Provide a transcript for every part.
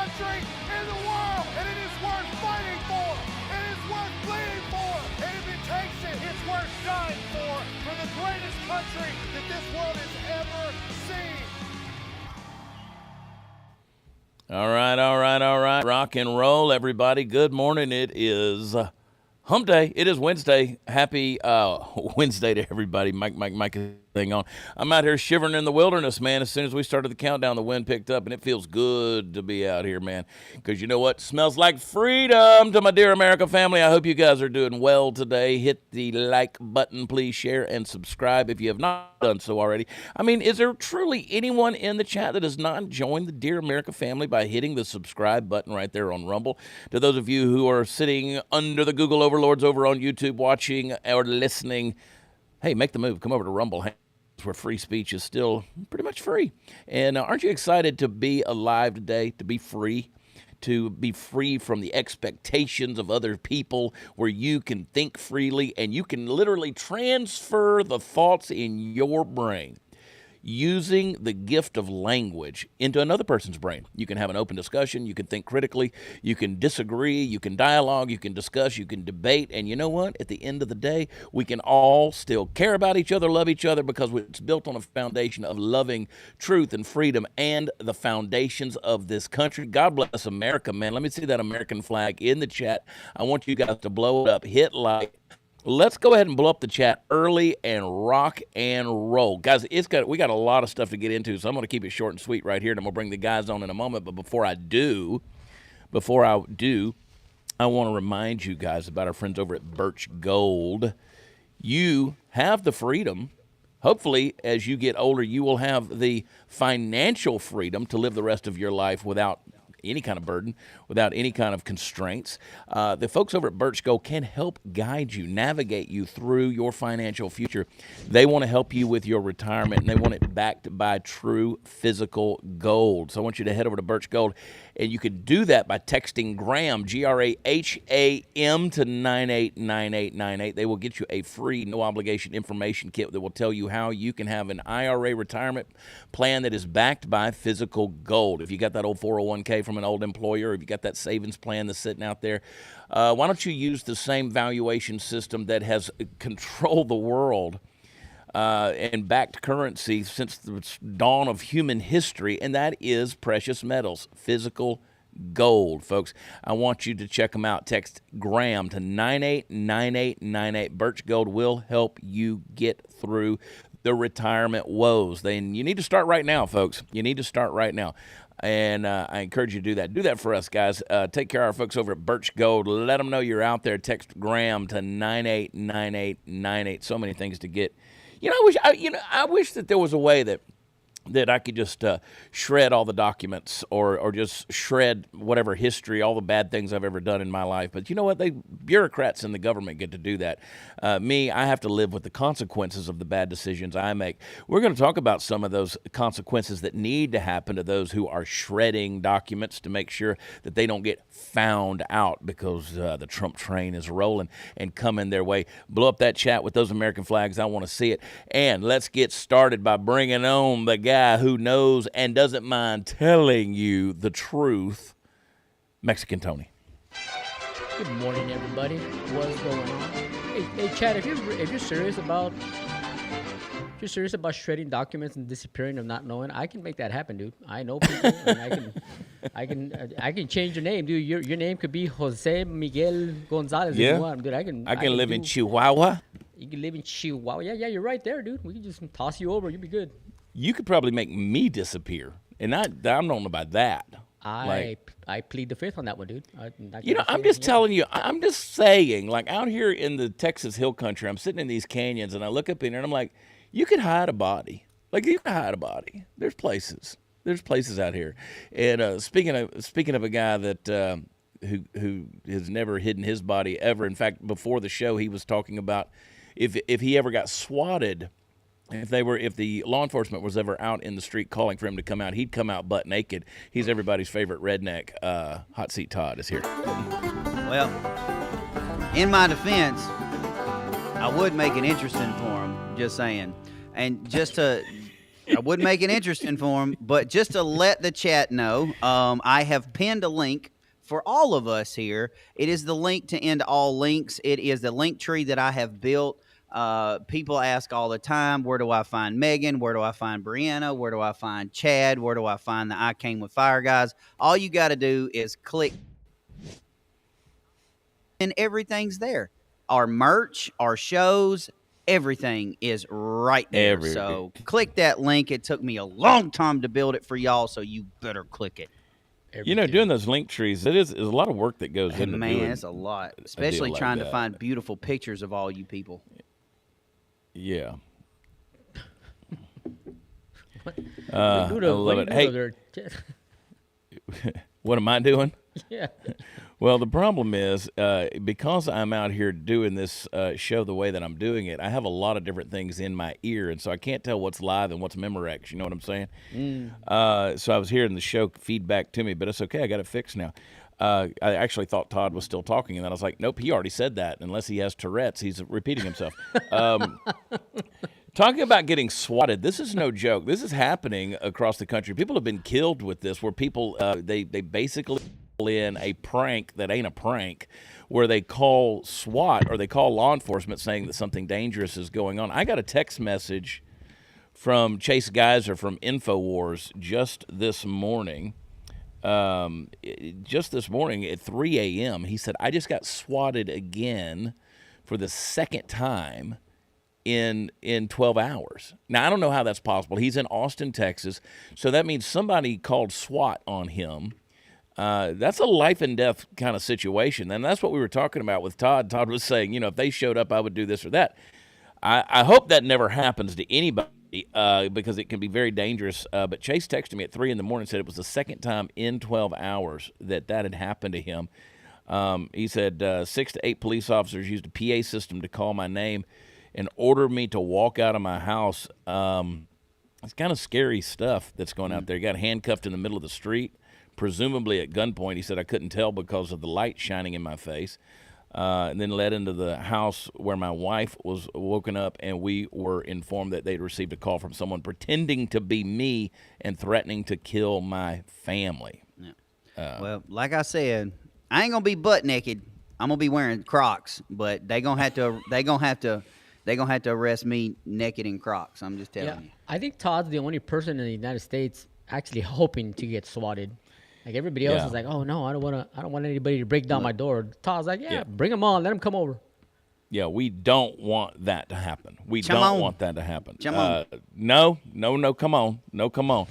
country in the world, and it is worth fighting for. It is worth bleeding for, and if it takes it, it's worth dying for the greatest country that this world has ever seen. All right. Rock and roll, everybody. Good morning. It is Hump Day. It is Wednesday. Happy Wednesday to everybody. Mike thing on. I'm out here shivering in the wilderness, man. As soon as we started the countdown, the wind picked up, and it feels good to be out here, man. Because you know what? Smells like freedom to my dear America family. I hope you guys are doing well today. Hit the like button, please. Share and subscribe if you have not done so already. I mean, is there truly anyone in the chat that has not joined the dear America family by hitting the subscribe button right there on Rumble? To those of you who are sitting under the Google overlords over on YouTube watching or listening, hey, make the move. Come over to Rumble, where free speech is still pretty much free. And aren't you excited to be alive today, to be free from the expectations of other people, where you can think freely and you can literally transfer the thoughts in your brain using the gift of language into another person's brain. You can have an open discussion. You can think critically. You can disagree. You can dialogue. You can discuss. You can debate. And you know what? At the end of the day, we can all still care about each other, love each other, because it's built on a foundation of loving truth and freedom and the foundations of this country. God bless America, man. Let me see that American flag in the chat. I want you guys to blow it up. Hit like. Let's go ahead and blow up the chat early and rock and roll. Guys, we got a lot of stuff to get into, so I'm going to keep it short and sweet right here, and I'm going to bring the guys on in a moment. But before I do, I want to remind you guys about our friends over at Birch Gold. You have the freedom. Hopefully, as you get older, you will have the financial freedom to live the rest of your life without any kind of burden, without any kind of constraints. The folks over at Birch Gold can help guide you, navigate you through your financial future. They want to help you with your retirement, and they want it backed by true physical gold. So I want you to head over to Birch Gold, and you can do that by texting GRAHAM, Graham, to 989898. They will get you a free, no-obligation information kit that will tell you how you can have an IRA retirement plan that is backed by physical gold. If you got that old 401k from an old employer, or if you got that savings plan that's sitting out there, why don't you use the same valuation system that has controlled the world and backed currency since the dawn of human history, and that is precious metals, physical gold, folks. I want you to check them out. Text GRAHAM to 989898. Birch Gold will help you get through the retirement woes. Then you need to start right now, folks. You need to start right now. And I encourage you to do that. Do that for us, guys. Take care of our folks over at Birch Gold. Let them know you're out there. Text GRAHAM to 989898. So many things to get. I wish that there was a way that I could just shred all the documents or just shred whatever history, all the bad things I've ever done in my life. But you know what? Bureaucrats in the government get to do that. I have to live with the consequences of the bad decisions I make. We're going to talk about some of those consequences that need to happen to those who are shredding documents to make sure that they don't get found out, because the Trump train is rolling and coming their way. Blow up that chat with those American flags. I want to see it. And let's get started by bringing on the guy who knows and doesn't mind telling you the truth, Mexican Tony. Good morning, everybody. What's going on? Hey, Chad, if you're serious about shredding documents and disappearing of not knowing, I can make that happen, dude. I know people, and I can change your name, dude. Your name could be Jose Miguel Gonzalez. Yeah, if you want, dude. I can live in Chihuahua. You can live in Chihuahua. Yeah, you're right there, dude. We can just toss you over. You'll be good. You could probably make me disappear, and I don't know about that. I plead the fifth on that one, dude. I'm just telling you. I'm just saying, like out here in the Texas Hill Country, I'm sitting in these canyons, and I look up in there, and I'm like, you could hide a body. Like you can hide a body. There's places out here. And speaking of a guy that who has never hidden his body ever. In fact, before the show, he was talking about if he ever got swatted. If the law enforcement was ever out in the street calling for him to come out, he'd come out butt naked. He's everybody's favorite redneck. Hot Seat Todd is here. Well, in my defense, I would make it interesting for him, just saying. And just to I would make it interesting for him, but just to let the chat know, I have pinned a link for all of us here. It is the link to end all links. It is the link tree that I have built. People ask all the time, where do I find Megan? Where do I find Brianna? Where do I find Chad? Where do I find the I Came With Fire guys? All you got to do is click, and everything's there. Our merch, our shows, everything is right there. So click that link. It took me a long time to build it for y'all, so you better click it. You know, doing those link trees, it is a lot of work that goes into doing. Man, it's a lot, especially trying to find beautiful pictures of all you people. Yeah. I love it. Hey, what am I doing? Yeah. Well, the problem is because I'm out here doing this show the way that I'm doing it, I have a lot of different things in my ear, and so I can't tell what's live and what's Memorex. You know what I'm saying? So I was hearing the show feedback to me, but it's okay. I got it fixed now. I actually thought Todd was still talking, and then I was like, nope, he already said that. Unless he has Tourette's, he's repeating himself. Talking about getting swatted, this is no joke. This is happening across the country. People have been killed with this, where people, they basically in a prank that ain't a prank, where they call SWAT or they call law enforcement saying that something dangerous is going on. I got a text message from Chase Geiser from InfoWars just this morning. Just this morning at 3 a.m., he said, I just got swatted again for the second time in 12 hours. Now, I don't know how that's possible. He's in Austin, Texas, so that means somebody called SWAT on him. That's a life and death kind of situation, and that's what we were talking about with Todd. Todd was saying, you know, if they showed up, I would do this or that. I hope that never happens to anybody because it can be very dangerous. But Chase texted me at 3 in the morning and said it was the second time in 12 hours that had happened to him. He said 6 to 8 police officers used a PA system to call my name and order me to walk out of my house. It's kind of scary stuff that's going out there. He got handcuffed in the middle of the street, presumably at gunpoint. He said, I couldn't tell because of the light shining in my face. And then led into the house where my wife was woken up, and we were informed that they'd received a call from someone pretending to be me and threatening to kill my family. Yeah. Well, like I said, I ain't gonna be butt naked. I'm gonna be wearing Crocs, but they gonna have to arrest me naked in Crocs. I'm just telling you. I think Todd's the only person in the United States actually hoping to get swatted. Like everybody else is like, oh no, I don't want anybody to break down my door. Todd's like, bring them on, let them come over. Yeah, we don't want that to happen. We Come don't on. want that to happen. Come on. No, come on. No, come on.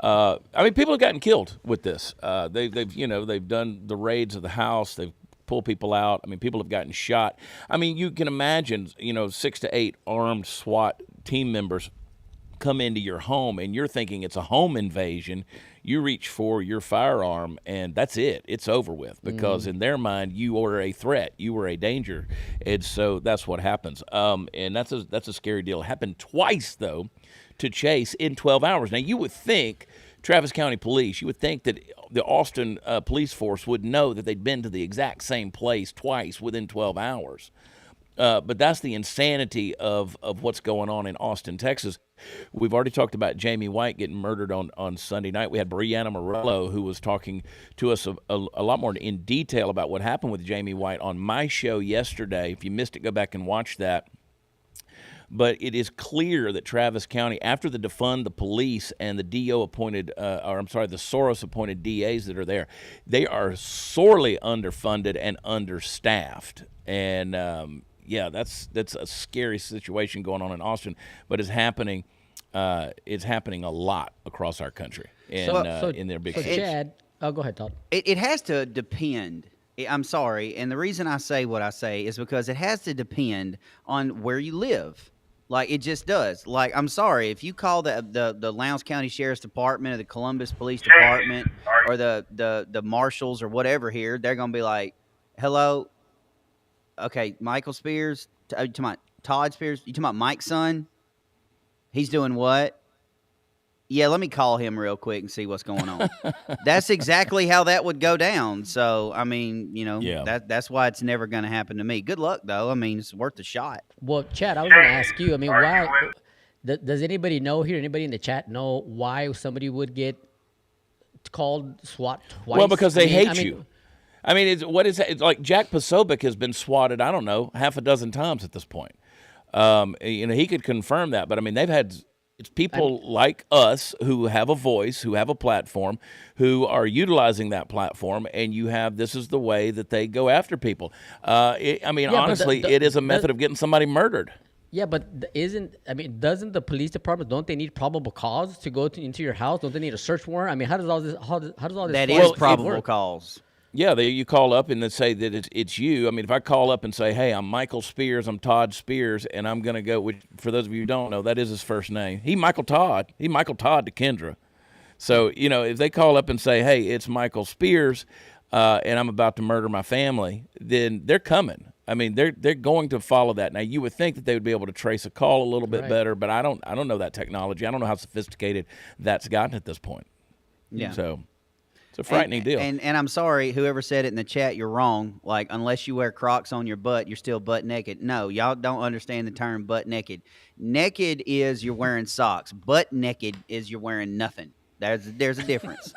I mean, people have gotten killed with this. They've done the raids of the house. They've pulled people out. I mean, people have gotten shot. I mean, you can imagine, 6 to 8 armed SWAT team members come into your home, and you're thinking it's a home invasion. You reach for your firearm, and that's it. It's over with, because in their mind, you were a threat. You were a danger. And so that's what happens. And that's a scary deal. It happened twice, though, to Chase in 12 hours. Now, you would think Travis County Police, you would think that the Austin police force would know that they'd been to the exact same place twice within 12 hours. But that's the insanity of what's going on in Austin, Texas. We've already talked about Jamie White getting murdered on Sunday night. We had Brianna Morello, who was talking to us a lot more in detail about what happened with Jamie White on my show yesterday. If you missed it, go back and watch that. But it is clear that Travis County, after the defund the police and the the Soros-appointed DAs that are there, they are sorely underfunded and understaffed. And that's a scary situation going on in Austin, but it's happening. It's happening a lot across our country, and in their big cities. Chad, go ahead, Todd. It has to depend. I'm sorry, and the reason I say what I say is because it has to depend on where you live. Like, it just does. Like, I'm sorry, if you call the Lowndes County Sheriff's Department or the Columbus Police Department or the marshals or whatever here, they're gonna be like, "Hello, okay, Michael Spears, you talking about Todd Spears? You talking about Mike's son? He's doing what? Yeah, let me call him real quick and see what's going on." That's exactly how that would go down. So, I mean, that's why it's never going to happen to me. Good luck, though. I mean, it's worth a shot. Well, Chad, I was going to ask you. I mean, why? Does anybody know here? Anybody in the chat know why somebody would get called SWAT twice? Well, because they hate you. I mean, it's like Jack Posobiec has been swatted, I don't know, half a dozen times at this point. He could confirm that, but I mean, it's people like us who have a voice, who have a platform, who are utilizing that platform, and this is the way that they go after people. Honestly, it is a method of getting somebody murdered. Yeah, but doesn't the police department, don't they need probable cause to go into your house? Don't they need a search warrant? I mean, how does all this That is probable cause. Yeah, you call up and they say that it's you. I mean, if I call up and say, hey, I'm Michael Spears, I'm Todd Spears, and I'm going to go with, for those of you who don't know, that is his first name. He Michael Todd to Kendra. So, if they call up and say, hey, it's Michael Spears, and I'm about to murder my family, then they're coming. I mean, they're going to follow that. Now, you would think that they would be able to trace a call a little bit better, but I don't know that technology. I don't know how sophisticated that's gotten at this point. Yeah. So it's a frightening deal. And I'm sorry, whoever said it in the chat, you're wrong. Like, unless you wear Crocs on your butt, you're still butt naked. No, y'all don't understand the term butt naked. Naked is you're wearing socks. Butt naked is you're wearing nothing. There's a difference.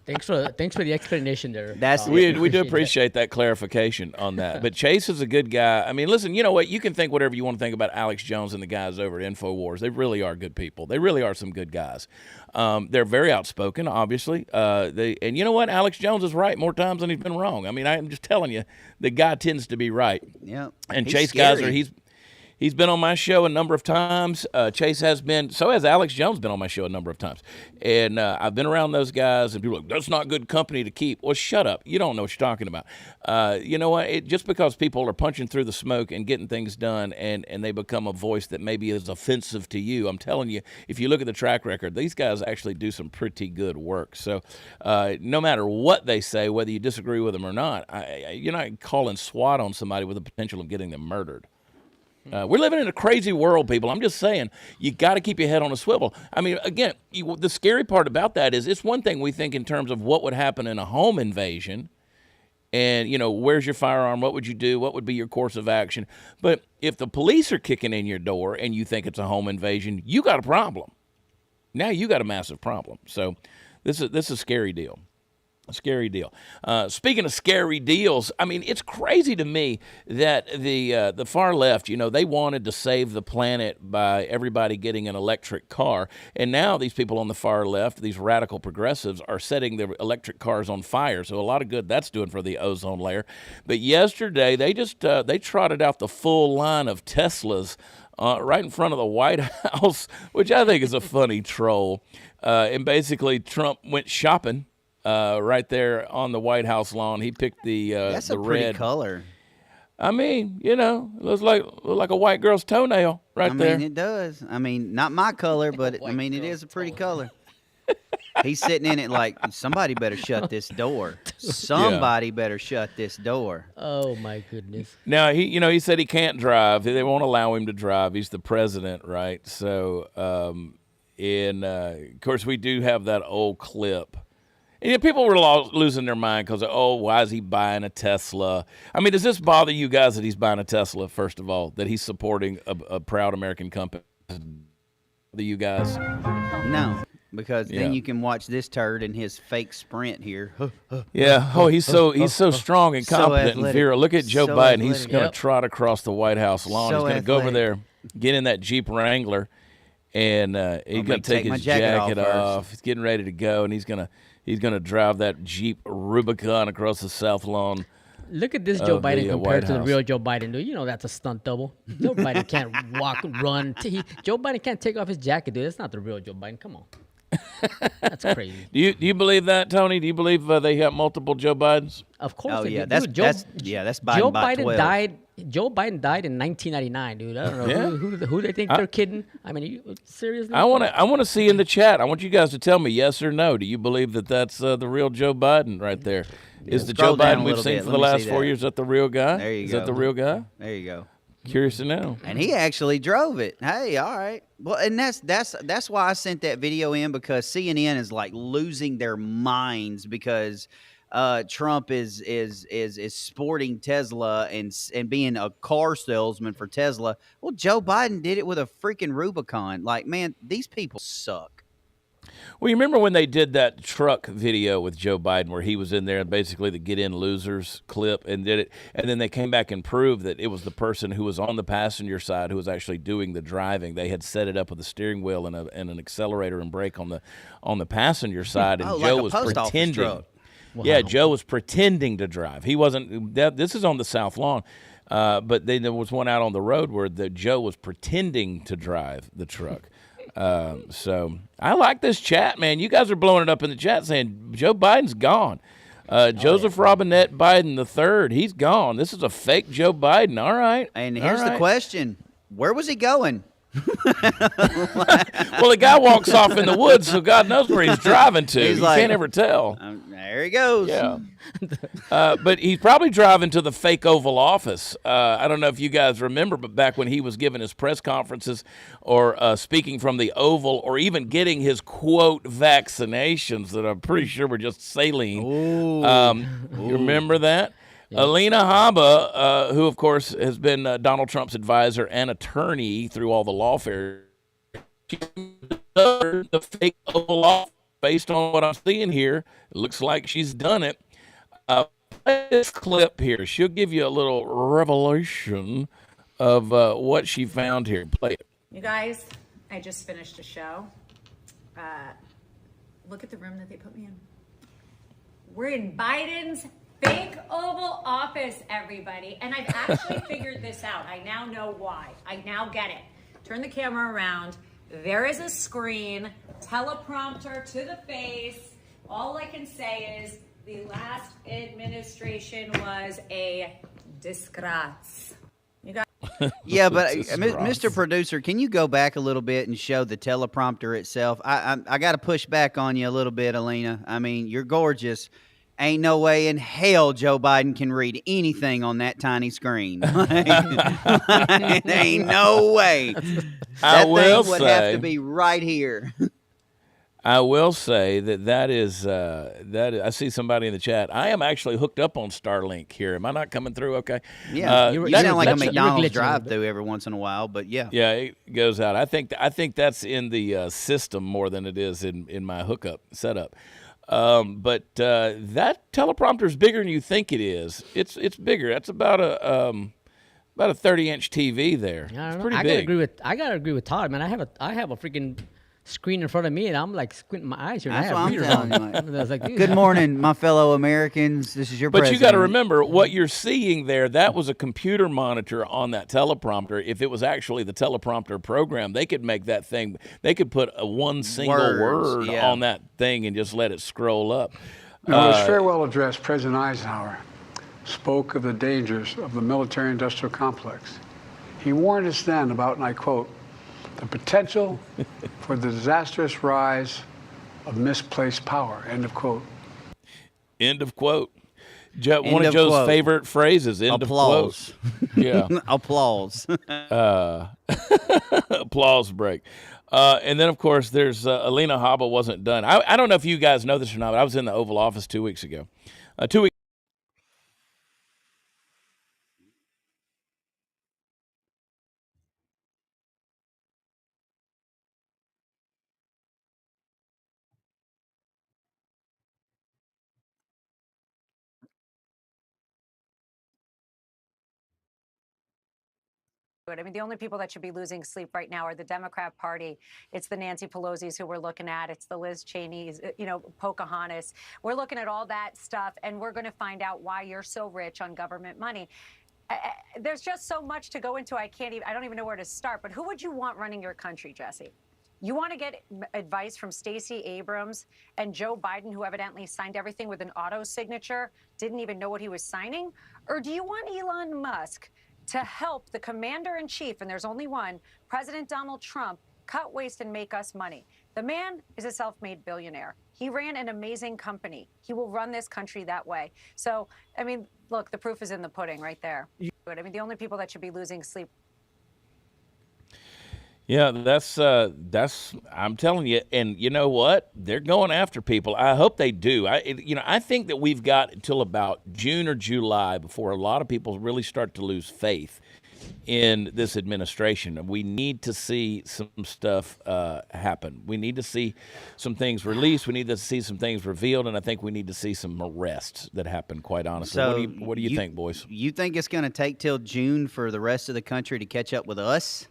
Thanks for the explanation there. We do appreciate that clarification on that. But Chase is a good guy. I mean, listen, you know what? You can think whatever you want to think about Alex Jones and the guys over at InfoWars. They really are good people. They really are some good guys. They're very outspoken, obviously. And you know what? Alex Jones is right more times than he's been wrong. I mean, I'm just telling you, the guy tends to be right. Yeah. And Chase scary. He's been on my show a number of times. Chase has been. So has Alex Jones been on my show a number of times. And I've been around those guys, and people are like, that's not good company to keep. Well, shut up. You don't know what you're talking about. You know what? Just because people are punching through the smoke and getting things done, and they become a voice that maybe is offensive to you, I'm telling you, if you look at the track record, these guys actually do some pretty good work. So no matter what they say, whether you disagree with them or not, you're not calling SWAT on somebody with the potential of getting them murdered. We're living in a crazy world, people. I'm just saying, you got to keep your head on a swivel. I mean, again, the scary part about that is it's one thing we think in terms of what would happen in a home invasion and, where's your firearm? What would you do? What would be your course of action? But if the police are kicking in your door and you think it's a home invasion, you got a problem. Now you got a massive problem. So this is a scary deal. A scary deal. Speaking of scary deals, I mean, it's crazy to me that the far left, they wanted to save the planet by everybody getting an electric car. And now these people on the far left, these radical progressives, are setting their electric cars on fire. So a lot of good that's doing for the ozone layer. But yesterday, they just they trotted out the full line of Teslas right in front of the White House, which I think is a funny troll. And basically, Trump went shopping. Right there on the White House lawn, he picked the that's the a pretty red color. I mean, it looks like a white girl's toenail right there. I mean, it does. I mean, not my color, but it is a pretty color. He's sitting in it like, somebody better shut this door. Somebody better shut this door. Oh my goodness. Now he said he can't drive. They won't allow him to drive. He's the president, right? So, of course, we do have that old clip. And people were losing their mind because, why is he buying a Tesla? I mean, does this bother you guys that he's buying a Tesla, first of all, that he's supporting a proud American company? Do you guys? No, because then you can watch this turd in his fake Sprint here. Yeah. Oh, he's so strong and competent and virile. Look at Joe Biden. He's going to trot across the White House lawn. He's going to go over there, get in that Jeep Wrangler, and he's going to take his jacket off. He's getting ready to go, and he's going to drive that Jeep Rubicon across the South Lawn. Look at this Joe Biden compared to the real Joe Biden, dude. That's a stunt double. Joe Biden can't walk, run. Joe Biden can't take off his jacket, dude. That's not the real Joe Biden. Come on. That's crazy. Do you believe that, Tony? Do you believe they have multiple Joe Bidens? Of course. Oh, yeah. Dude, that's Biden Joe by Biden 12. died. Joe Biden died in 1999, dude. I don't know who they think they're kidding. I mean, seriously. I want to see in the chat. I want you guys to tell me yes or no. Do you believe that that's the real Joe Biden right there? Is the Joe Biden we've seen for the last 4 years? Is that the real guy? There you go. Is that the real guy? There you go. Curious to know. And he actually drove it. Hey, all right. Well, and that's why I sent that video in, because CNN is like losing their minds because Trump is sporting Tesla and being a car salesman for Tesla. Well, Joe Biden did it with a freaking Rubicon. Like, man, these people suck. Well, you remember when they did that truck video with Joe Biden where he was in there and basically the get in losers clip and did it, and then they came back and proved that it was the person who was on the passenger side who was actually doing the driving. They had set it up with a steering wheel and an accelerator and brake on the passenger side, and Joe was pretending. Wow. Yeah, Joe was pretending to drive. He wasn't. This is on the South Lawn, but then there was one out on the road where Joe was pretending to drive the truck. So I like this chat, man. You guys are blowing it up in the chat saying Joe Biden's gone. Joseph Robinette Biden III, he's gone. This is a fake Joe Biden. All right. And here's the question. Where was he going? Well, the guy walks off in the woods, so God knows where he's driving to. You can't ever tell. There he goes. Yeah. But he's probably driving to the fake Oval Office. I don't know if you guys remember, but back when he was giving his press conferences or speaking from the Oval or even getting his, quote, vaccinations that I'm pretty sure were just saline. You remember that? Yeah. Alina Habba, who, of course, has been Donald Trump's advisor and attorney through all the lawfare, the fake Oval Office, based on what I'm seeing here, it looks like she's done it. This clip here, she'll give you a little revelation of what she found here. Play it. You guys, I just finished a show. Look at the room that they put me in. We're in Biden's fake Oval Office, everybody. And I've actually figured this out. I now know why. I now get it. Turn the camera around. There is a screen, teleprompter to the face. All I can say is the last administration was a disgrace. You got Yeah, but Mr. Producer, can you go back a little bit and show the teleprompter itself? I got to push back on you a little bit, Alina. I mean, you're gorgeous. Ain't no way in hell Joe Biden can read anything on that tiny screen. Ain't no way. That thing would have to be right here. I will say that is I see somebody in the chat. I am actually hooked up on Starlink here. Am I not coming through okay? Yeah, you sound like a McDonald's drive-through every once in a while, but yeah. Yeah, it goes out. I think that's in the system more than it is in my hookup setup. But that teleprompter is bigger than you think it is. It's bigger. That's about a 30-inch TV there. It's pretty big. I gotta agree with Todd, man. I have a freaking screen in front of me, and I'm like squinting my eyes here. That's what I'm telling you. Like, good morning, my fellow Americans. This is your president. But you got to remember, what you're seeing there, that was a computer monitor on that teleprompter. If it was actually the teleprompter program, they could make that thing, they could put one single word on that thing and just let it scroll up. In his farewell address, President Eisenhower spoke of the dangers of the military-industrial complex. He warned us then about, and I quote, the potential for the disastrous rise of misplaced power, end of quote. End of quote. One of Joe's favorite phrases, end Applause. Of quote. Yeah. Applause. Applause break. And then, of course, there's Alina Habba wasn't done. I don't know if you guys know this or not, but I was in the Oval Office 2 weeks ago. 2 weeks I mean, the only people that should be losing sleep right now are the Democrat Party. It's the Nancy Pelosi's who we're looking at. It's the Liz Cheney's, Pocahontas. We're looking at all that stuff, and we're going to find out why you're so rich on government money. There's just so much to go into. I don't even know where to start. But who would you want running your country, Jesse? You want to get advice from Stacey Abrams and Joe Biden, who evidently signed everything with an auto signature, didn't even know what he was signing? Or do you want Elon Musk to help the commander-in-chief, and there's only one, President Donald Trump, cut waste and make us money? The man is a self-made billionaire. He ran an amazing company. He will run this country that way. So, I mean, look, the proof is in the pudding right there. I mean, the only people that should be losing sleep. Yeah, that's I'm telling you, and you know what? They're going after people. I hope they do. I think that we've got until about June or July before a lot of people really start to lose faith in this administration. We need to see some stuff happen. We need to see some things released. We need to see some things revealed, and I think we need to see some arrests that happen, quite honestly. So what do you think, boys? You think it's going to take till June for the rest of the country to catch up with us?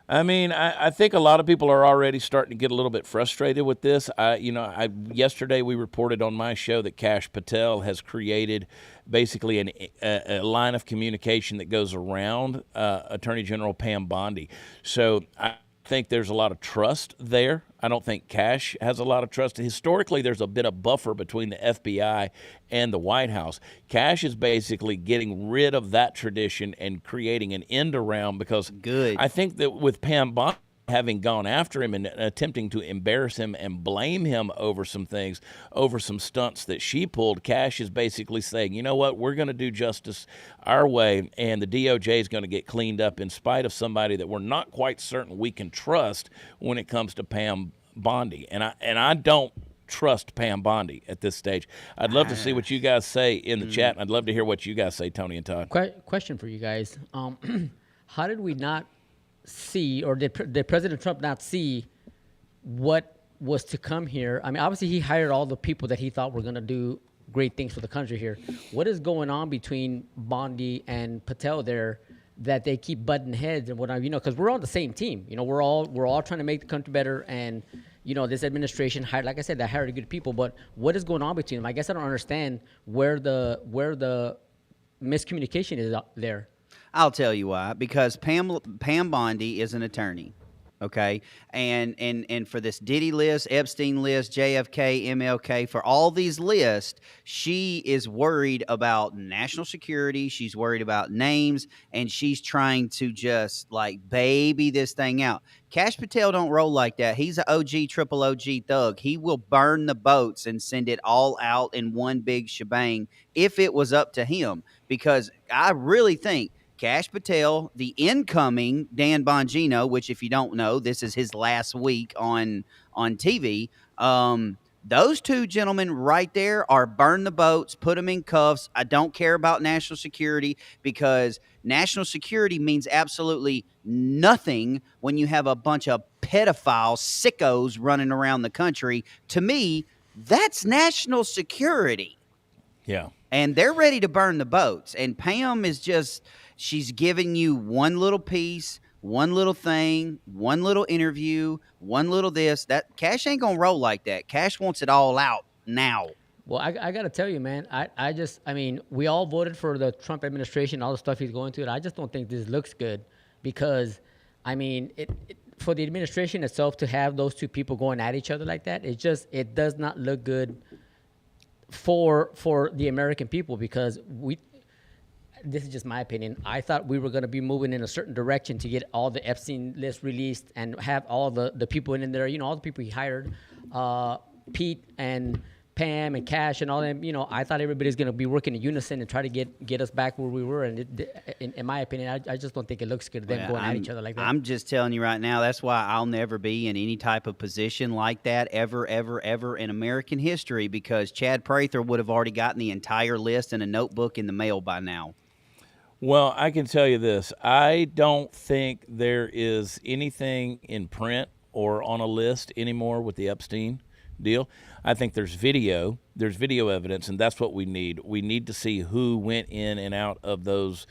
I mean, I think a lot of people are already starting to get a little bit frustrated with this. Yesterday we reported on my show that Kash Patel has created basically a line of communication that goes around Attorney General Pam Bondi. So I think there's a lot of trust there. I don't think Kash has a lot of trust. Historically, there's a bit of buffer between the FBI and the White House. Kash is basically getting rid of that tradition and creating an end around because I think that with Pam Bondi having gone after him and attempting to embarrass him and blame him over some things, over some stunts that she pulled, Kash is basically saying, you know what, we're going to do justice our way, and the DOJ is going to get cleaned up in spite of somebody that we're not quite certain we can trust when it comes to Pam Bondi. And I don't trust Pam Bondi at this stage. I'd love to see what you guys say in the chat, and I'd love to hear what you guys say, Tony and Todd. Question for you guys. How did we not see, or did President Trump not see what was to come here? I mean, obviously he hired all the people that he thought were going to do great things for the country here. What is going on between Bondi and Patel there that they keep butting heads and whatnot? Because we're on the same team. We're all trying to make the country better, and this administration hired, like I said, they hired good people. But what is going on between them? I guess I don't understand where the miscommunication is there. I'll tell you why. Because Pam Bondi is an attorney, okay? And for this Diddy list, Epstein list, JFK, MLK, for all these lists, she is worried about national security. She's worried about names, and she's trying to just baby this thing out. Kash Patel don't roll like that. He's an OG, triple OG thug. He will burn the boats and send it all out in one big shebang if it was up to him. Because I really think Kash Patel, the incoming Dan Bongino, which if you don't know, this is his last week on TV. Those two gentlemen right there are burn the boats, put them in cuffs. I don't care about national security because national security means absolutely nothing when you have a bunch of pedophile sickos running around the country. To me, that's national security. Yeah. And they're ready to burn the boats. And Pam is just, she's giving you one little piece, one little thing, one little interview, one little this. That Kash ain't going to roll like that. Kash wants it all out now. Well, I got to tell you, man, I mean, we all voted for the Trump administration, all the stuff he's going through. And I just don't think this looks good because, I mean, for the administration itself to have those two people going at each other like that, it does not look good for the American people because this is just my opinion. I thought we were going to be moving in a certain direction to get all the Epstein list released and have all the people in there, all the people he hired, Pete and Pam and Kash and all them. I thought everybody's going to be working in unison and try to get us back where we were. And in my opinion, I just don't think it looks good them going at each other like that. I'm just telling you right now, that's why I'll never be in any type of position like that ever, ever, ever in American history because Chad Prather would have already gotten the entire list in a notebook in the mail by now. Well, I can tell you this. I don't think there is anything in print or on a list anymore with the Epstein deal. I think there's video evidence, and that's what we need. We need to see who went in and out of those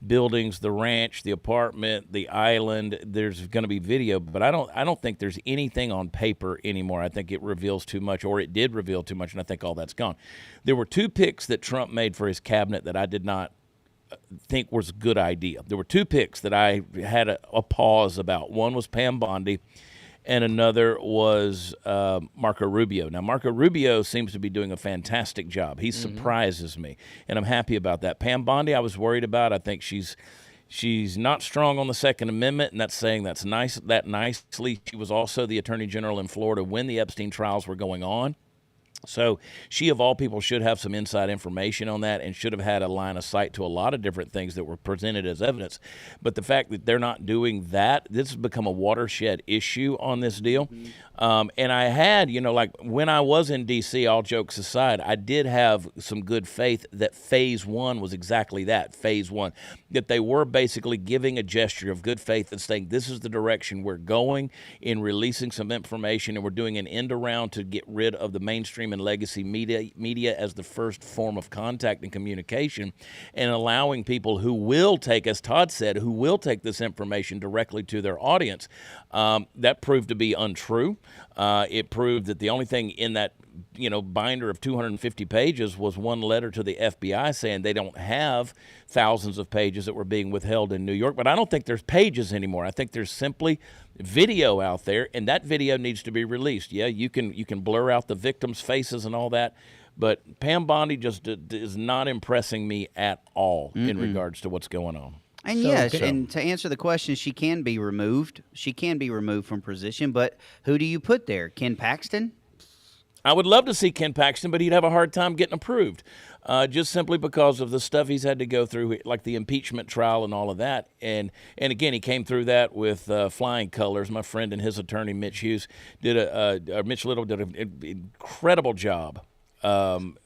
buildings, the ranch, the apartment, the island. There's going to be video, but I don't think there's anything on paper anymore. I think it reveals too much, or it did reveal too much, and I think all that's gone. There were two picks that Trump made for his cabinet that I did not think was a good idea. There were two picks that I had a pause about. One was Pam Bondi, and another was Marco Rubio. Now, Marco Rubio seems to be doing a fantastic job. He surprises me, and I'm happy about that. Pam Bondi, I was worried about. I think she's not strong on the Second Amendment, and that's saying that's nice. That nicely. She was also the Attorney General in Florida when the Epstein trials were going on. So she, of all people, should have some inside information on that and should have had a line of sight to a lot of different things that were presented as evidence. But the fact that they're not doing that, this has become a watershed issue on this deal. And I had, like when I was in D.C., all jokes aside, I did have some good faith that phase one was exactly that, phase one, that they were basically giving a gesture of good faith and saying this is the direction we're going in releasing some information, and we're doing an end around to get rid of the mainstream and legacy media as the first form of contact and communication, and allowing people who will take, as Todd said, who will take this information directly to their audience. That proved to be untrue. It proved that the only thing in that binder of 250 pages was one letter to the FBI saying they don't have thousands of pages that were being withheld in New York. But I don't think there's pages anymore. I think there's simply video out there, and that video needs to be released. Yeah, you can blur out the victims' faces and all that, but Pam Bondi just is not impressing me at all in regards to what's going on. And and to answer the question, she can be removed. She can be removed from position, but who do you put there? Ken Paxton? I would love to see Ken Paxton, but he'd have a hard time getting approved, just simply because of the stuff he's had to go through, like the impeachment trial and all of that. And again, he came through that with flying colors. My friend and his attorney, Mitch Hughes, Mitch Little did an incredible job of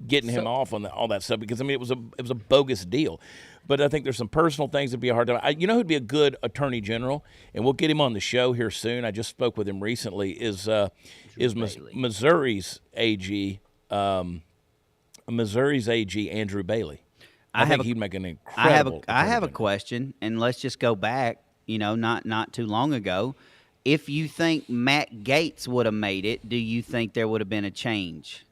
getting him off on all that stuff, because it was a bogus deal. But I think there's some personal things that'd be a hard time. Who'd be a good attorney general, and we'll get him on the show here soon. I just spoke with him recently. Is Missouri's AG, Andrew Bailey? I think he'd make an incredible. I have a question, and let's just go back. Not too long ago. If you think Matt Gaetz would have made it, do you think there would have been a change?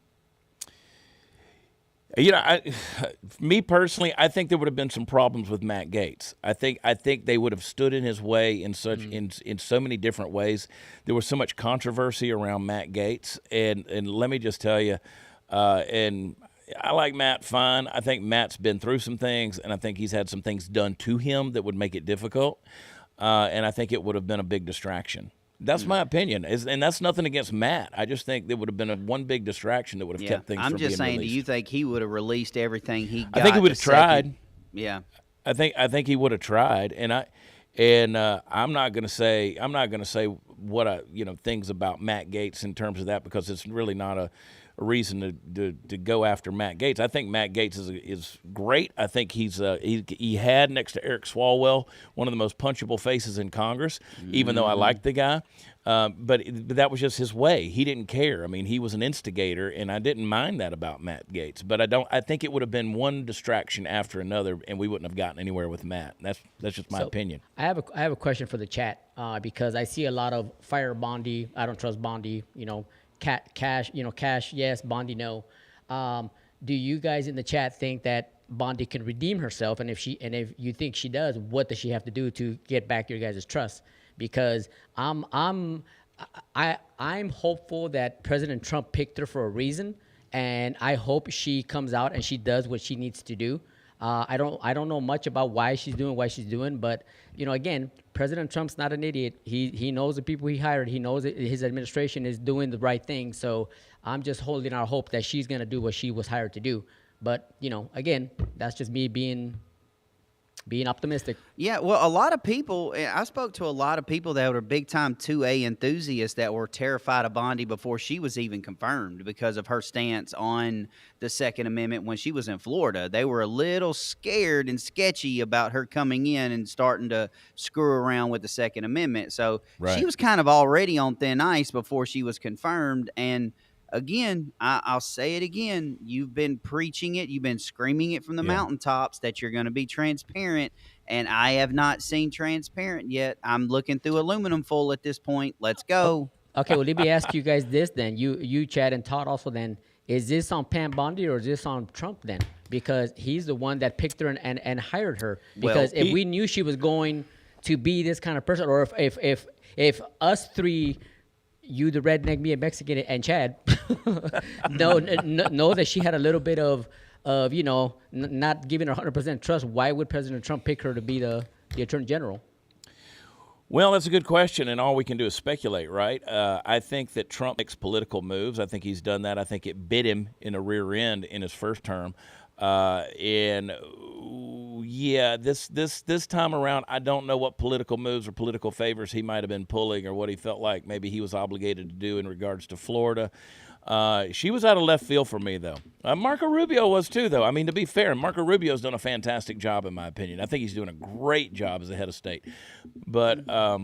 Me personally, I think there would have been some problems with Matt Gaetz. I think they would have stood in his way in such in so many different ways. There was so much controversy around Matt Gaetz, and let me just tell you, and I like Matt fine. I think Matt's been through some things, and I think he's had some things done to him that would make it difficult. And I think it would have been a big distraction. That's my opinion, and that's nothing against Matt. I just think there would have been one big distraction that would have kept things from being released. I'm just saying, do you think he would have released everything he got? I think he would have tried. Yeah. I think he would have tried, and I'm not going to say what things about Matt Gaetz in terms of that, because it's really not a reason to go after Matt Gaetz. I think Matt Gaetz is great. I think he had, next to Eric Swalwell, one of the most punchable faces in Congress, even though I like the guy. But that was just his way. He didn't care. I mean, he was an instigator, and I didn't mind that about Matt Gaetz. But I think it would have been one distraction after another, and we wouldn't have gotten anywhere with Matt. That's just my opinion. I have a question for the chat, because I see a lot of fire Bondi. I don't trust Bondi. Kash, Kash, yes, Bondi, no. Do you guys in the chat think that Bondi can redeem herself? And if you think she does, what does she have to do to get back your guys' trust? Because I'm hopeful that President Trump picked her for a reason, and I hope she comes out and she does what she needs to do. I don't know much about why she's doing, but again, President Trump's not an idiot. He knows the people he hired. He knows that his administration is doing the right thing. So I'm just holding out hope that she's gonna do what she was hired to do. But again, that's just me being optimistic. Yeah, well, a lot of people, I spoke to a lot of people that were big-time 2A enthusiasts that were terrified of Bondi before she was even confirmed because of her stance on the Second Amendment when she was in Florida. They were a little scared and sketchy about her coming in and starting to screw around with the Second Amendment. So she was kind of already on thin ice before she was confirmed. And again, I'll say it again. You've been preaching it. You've been screaming it from the mountaintops that you're going to be transparent, and I have not seen transparent yet. I'm looking through aluminum foil at this point. Let's go. Okay, well, let me ask you guys this then. You Chad, and Todd also then. Is this on Pam Bondi or is this on Trump then? Because he's the one that picked her and hired her. Because if we knew she was going to be this kind of person, or if us three, you, the redneck, me, a Mexican, and Chad, know that she had a little bit of not giving her 100% trust, why would President Trump pick her to be the Attorney General? Well, that's a good question, and all we can do is speculate, right? I think that Trump makes political moves. I think he's done that. I think it bit him in the rear end in his first term. This time around, I don't know what political moves or political favors he might have been pulling or what he felt like maybe he was obligated to do in regards to Florida. She was out of left field for me, though. Marco Rubio was, too, though. I mean, to be fair, Marco Rubio's done a fantastic job, in my opinion. I think he's doing a great job as the head of state. But, I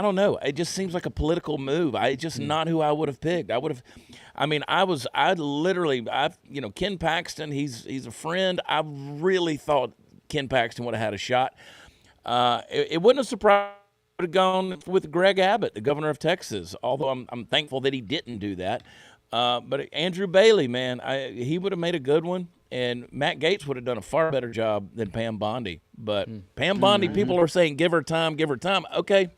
don't know. It just seems like a political move. It's just not who I would have picked. Ken Paxton, he's a friend. I really thought Ken Paxton would have had a shot. It wouldn't have surprised me to have gone with Greg Abbott, the governor of Texas, although I'm thankful that he didn't do that. But Andrew Bailey, man, he would have made a good one, and Matt Gaetz would have done a far better job than Pam Bondi. But Pam Bondi, people are saying, give her time, give her time. Okay,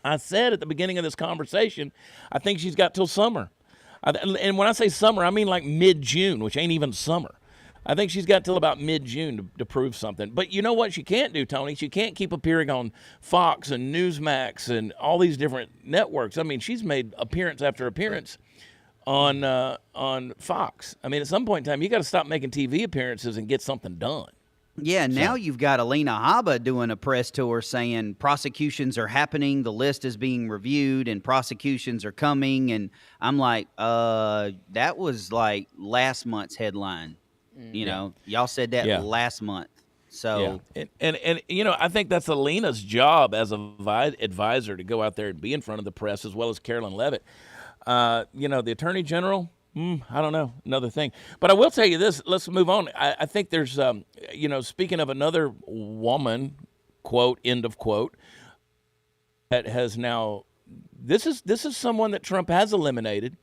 I said at the beginning of this conversation, I think she's got till summer. And when I say summer, I mean like mid-June, which ain't even summer. I think she's got till about mid-June to prove something. But you know what she can't do, Tony? She can't keep appearing on Fox and Newsmax and all these different networks. I mean, she's made appearance after appearance on Fox. I mean, at some point in time, you got to stop making TV appearances and get something done. Yeah, now you've got Alina Habba doing a press tour saying prosecutions are happening, the list is being reviewed, and prosecutions are coming. And I'm like, that was like last month's headline. You know, y'all said that last month. So and I think that's Alina's job as a advisor to go out there and be in front of the press, as well as Carolyn Levitt. The Attorney General, I don't know, another thing. But I will tell you this. Let's move on. I think there's, speaking of another woman, quote, end of quote, that has now, this is someone that Trump has eliminated,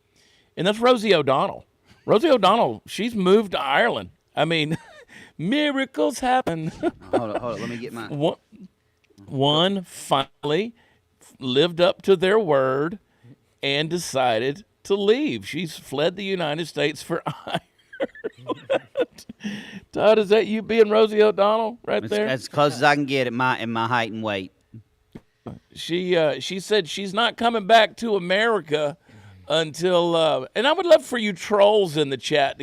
and that's Rosie O'Donnell. Rosie O'Donnell, she's moved to Ireland. I mean, miracles happen. Hold on. Let me get my... One finally lived up to their word and decided to leave. She's fled the United States for Ireland. Todd, is that you being Rosie O'Donnell there? As close as I can get at my height and weight. She said she's not coming back to America until and I would love for you trolls in the chat.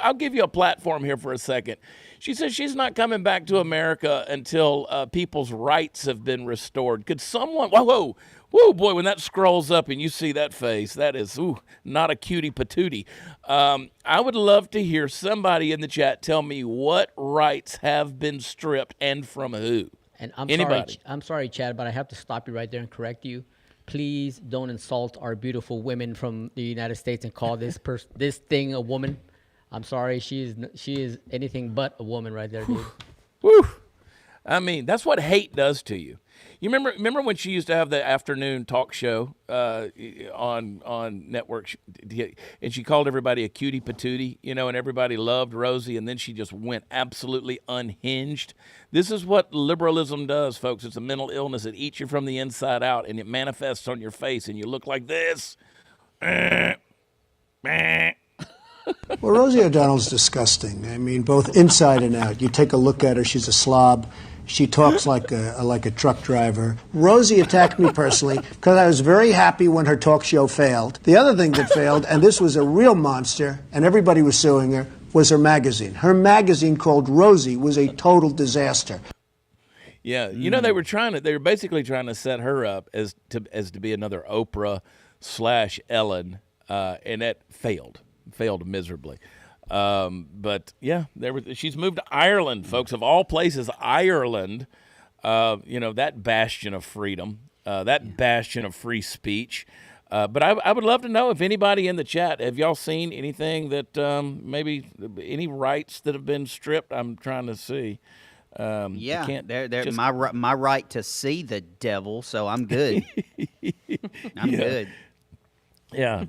I'll give you a platform here for a second. She says she's not coming back to America until people's rights have been restored. Could someone... Whoa, boy, when that scrolls up and you see that face, that is, not a cutie patootie. I would love to hear somebody in the chat tell me what rights have been stripped and from who. And Anybody? I'm sorry, Chad, but I have to stop you right there and correct you. Please don't insult our beautiful women from the United States and call this thing a woman. I'm sorry, she is anything but a woman right there, dude. Whew. I mean, that's what hate does to you. You remember when she used to have the afternoon talk show on network, and she called everybody a cutie patootie, and everybody loved Rosie, and then she just went absolutely unhinged. This is what liberalism does, folks. It's a mental illness. It eats you from the inside out, and it manifests on your face, and you look like this. Well, Rosie O'Donnell's disgusting. I mean, both inside and out. You take a look at her; she's a slob. She talks like a truck driver. Rosie attacked me personally because I was very happy when her talk show failed. The other thing that failed, and this was a real monster, and everybody was suing her, was her magazine. Her magazine called Rosie was a total disaster. Yeah, they were basically trying to set her up as to be another Oprah / Ellen, and that failed miserably. But yeah, she's moved to Ireland, folks, of all places, Ireland, that bastion of freedom, that bastion of free speech. But I would love to know if anybody in the chat, have y'all seen anything that maybe any rights that have been stripped? I'm trying to see. My right to see the devil, so I'm good. I'm good. Yeah,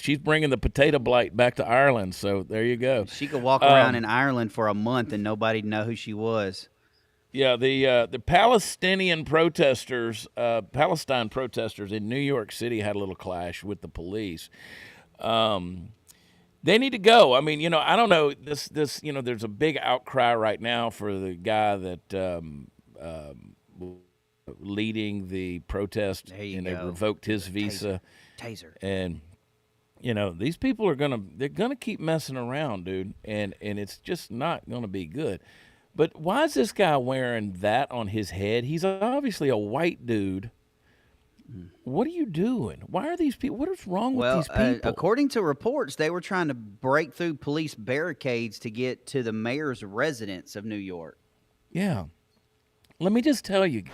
she's bringing the potato blight back to Ireland, so there you go. She could walk around in Ireland for a month and nobody'd know who she was. Yeah, the Palestinian protesters, Palestine protesters in New York City had a little clash with the police. They need to go. I mean, I don't know. This there's a big outcry right now for the guy that leading the protest, There you and go. they revoked his visa. Taser. And these people are they're gonna keep messing around, dude, and it's just not gonna be good. But why is this guy wearing that on his head? He's obviously a white dude. What are you doing? Why are these people? What is wrong with these people? According to reports, they were trying to break through police barricades to get to the mayor's residence of New York. Yeah. Let me just tell you,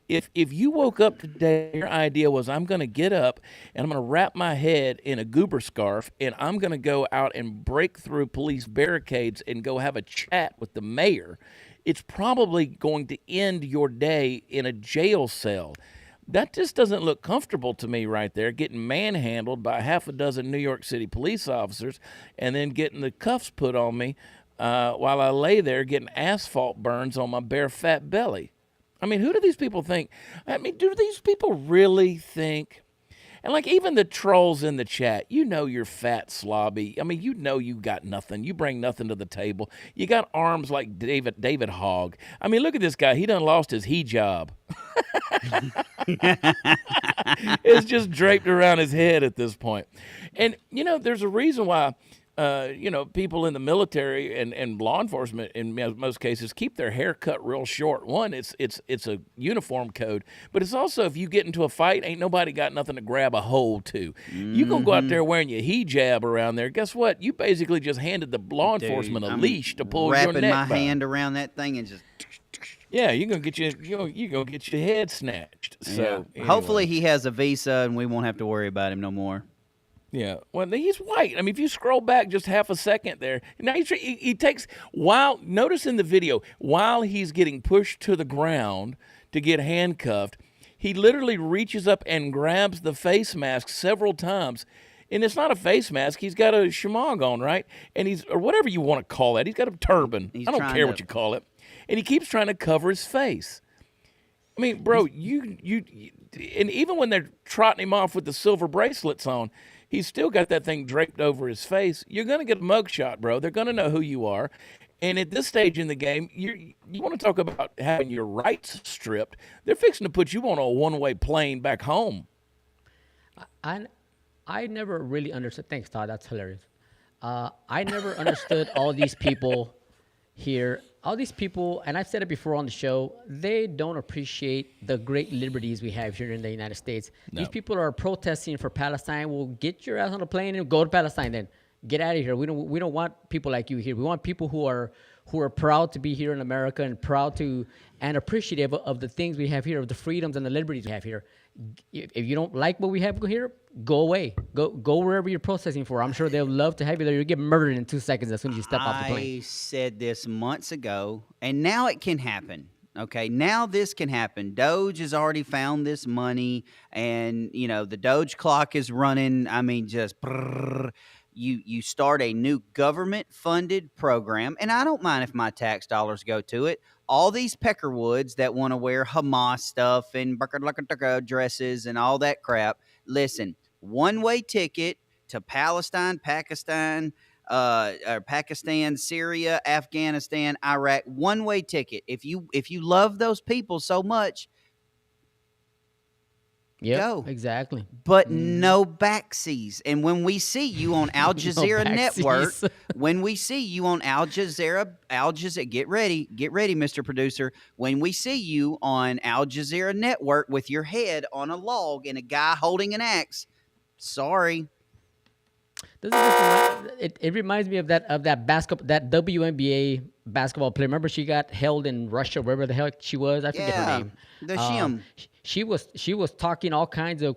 if you woke up today, your idea was, I'm going to get up and I'm going to wrap my head in a goober scarf and I'm going to go out and break through police barricades and go have a chat with the mayor, it's probably going to end your day in a jail cell. That just doesn't look comfortable to me right there, getting manhandled by half a dozen New York City police officers and then getting the cuffs put on me while I lay there getting asphalt burns on my bare fat belly. I mean, who do these people think? I mean, do these people really think? And like even the trolls in the chat, you're fat, slobby. I mean, you got nothing. You bring nothing to the table. You got arms like David Hogg. I mean, look at this guy. He done lost his hijab. It's just draped around his head at this point. And, there's a reason why, people in the military and law enforcement in most cases keep their hair cut real short. One, it's a uniform code, but it's also if you get into a fight, ain't nobody got nothing to grab a hold to. You gonna go out there wearing your hijab around there. Guess what? You basically just handed the law enforcement a leash to pull your neck wrapping my by. hand around that thing and just. Yeah, you're gonna get your head snatched. So anyway. Hopefully he has a visa and we won't have to worry about him no more. Yeah, well, he's white. I mean, if you scroll back just half a second there, now he takes, notice in the video, while he's getting pushed to the ground to get handcuffed, he literally reaches up and grabs the face mask several times. And it's not a face mask. He's got a shemagh on, right? And or whatever you want to call that. He's got a turban. I don't care what you call it. And he keeps trying to cover his face. I mean, bro, you and even when they're trotting him off with the silver bracelets on, he's still got that thing draped over his face. You're going to get a mugshot, bro. They're going to know who you are. And at this stage in the game, you want to talk about having your rights stripped. They're fixing to put you on a one-way plane back home. I never really understood. Thanks, Todd. That's hilarious. I never understood all these people here. All these people, and I've said it before on the show, they don't appreciate the great liberties we have here in the United States. No. These people are protesting for Palestine. Well, get your ass on a plane and go to Palestine then. Get out of here. We don't want people like you here. We want people who are proud to be here in America and proud to and appreciative of the things we have here, of the freedoms and the liberties we have here. If you don't like what we have here, go away. Go wherever you're protesting for. I'm sure they'll love to have you there. You'll get murdered in 2 seconds as soon as you step off the plane. I said this months ago, and now it can happen. Okay, now this can happen. Doge has already found this money, and, the Doge clock is running. I mean, just brrr. You start a new government-funded program, and I don't mind if my tax dollars go to it. All these peckerwoods that want to wear Hamas stuff and dresses and all that crap, listen, one-way ticket to Palestine, Pakistan, Syria, Afghanistan, Iraq, one-way ticket. If you love those people so much, go. Exactly. But no backseas. And when we see you on Al Jazeera Network, when we see you on Al Jazeera, get ready, Mr. Producer. When we see you on Al Jazeera Network with your head on a log and a guy holding an axe, sorry. It reminds me of that basketball, that WNBA basketball player. Remember, she got held in Russia, wherever the hell she was. I forget her name. The Shim. She was talking all kinds of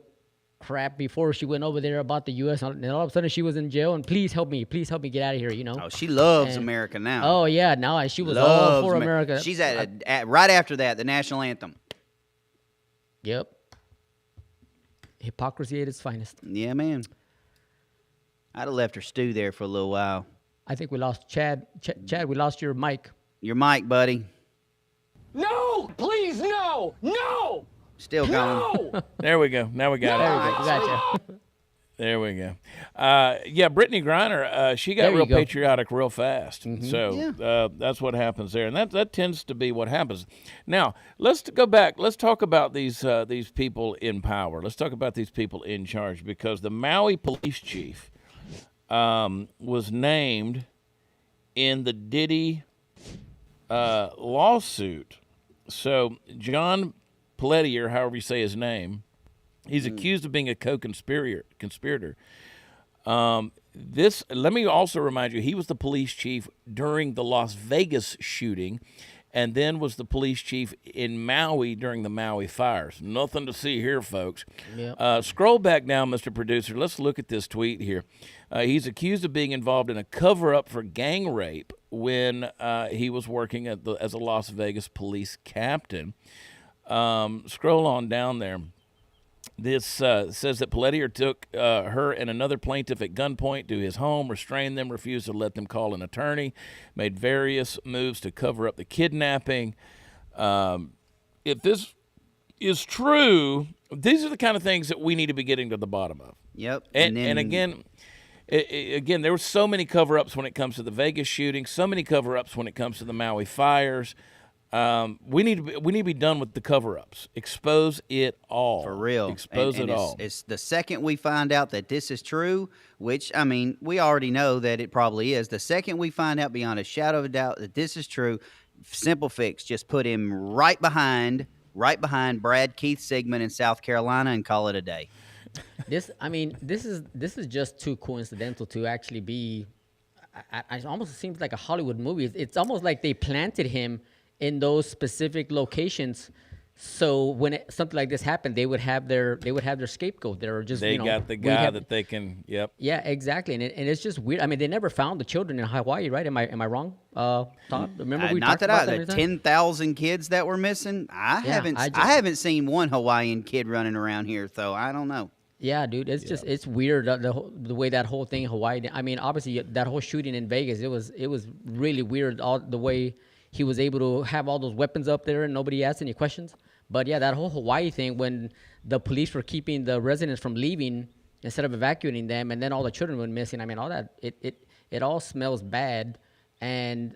crap before she went over there about the U.S. and all of a sudden she was in jail. And please help me get out of here. Oh, she loves America now. Oh yeah, now she was all for America. She's at right after that, the national anthem. Yep. Hypocrisy at its finest. Yeah, man. I'd have left her stew there for a little while. I think we lost Chad. Chad, we lost your mic. Your mic, buddy. No! Please, no! No! Still going. There we go. Now we got it. There we go. Gotcha. There we go. Yeah, Brittany Griner, she got There you real go. patriotic real fast. So that's what happens there. And that tends to be what happens. Now, let's go back. Let's talk about these people in power. Let's talk about these people in charge, because the Maui police chief was named in the Diddy lawsuit. So John Pelletier, however you say his name, he's accused of being a co-conspirator. Let me also remind you, he was the police chief during the Las Vegas shooting, and then was the police chief in Maui during the Maui fires. Nothing to see here, folks. Yep. Scroll back down, Mr. Producer. Let's look at this tweet here. He's accused of being involved in a cover-up for gang rape when he was working as a Las Vegas police captain. Scroll on down there. This says that Pelletier took her and another plaintiff at gunpoint to his home, restrained them, refused to let them call an attorney, made various moves to cover up the kidnapping. If this is true, these are the kind of things that we need to be getting to the bottom of. Yep. And again, there were so many cover-ups when it comes to the Vegas shooting, so many cover-ups when it comes to the Maui fires. We need to be done with the cover-ups. Expose it all. For real. Expose it all. It's the second we find out that this is true, which, I mean, we already know that it probably is. The second we find out beyond a shadow of a doubt that this is true, simple fix, just put him right behind Brad Keith Sigmund in South Carolina and call it a day. This is just too coincidental to actually be. It almost seems like a Hollywood movie. It's almost like they planted him in those specific locations, so when something like this happened, they would have their scapegoat. They got the guy that they can. Yep. Yeah, exactly, and it's just weird. I mean, they never found the children in Hawaii, right? Am I wrong, Todd? Remember we talked about the 10,000 kids that were missing. I haven't seen one Hawaiian kid running around here, so I don't know. Yeah, dude, it's weird the way that whole thing in Hawaii. I mean, obviously that whole shooting in Vegas, it was really weird. All the way he was able to have all those weapons up there and nobody asked any questions. But yeah, that whole Hawaii thing, when the police were keeping the residents from leaving instead of evacuating them, and then all the children went missing. I mean, all that it all smells bad. And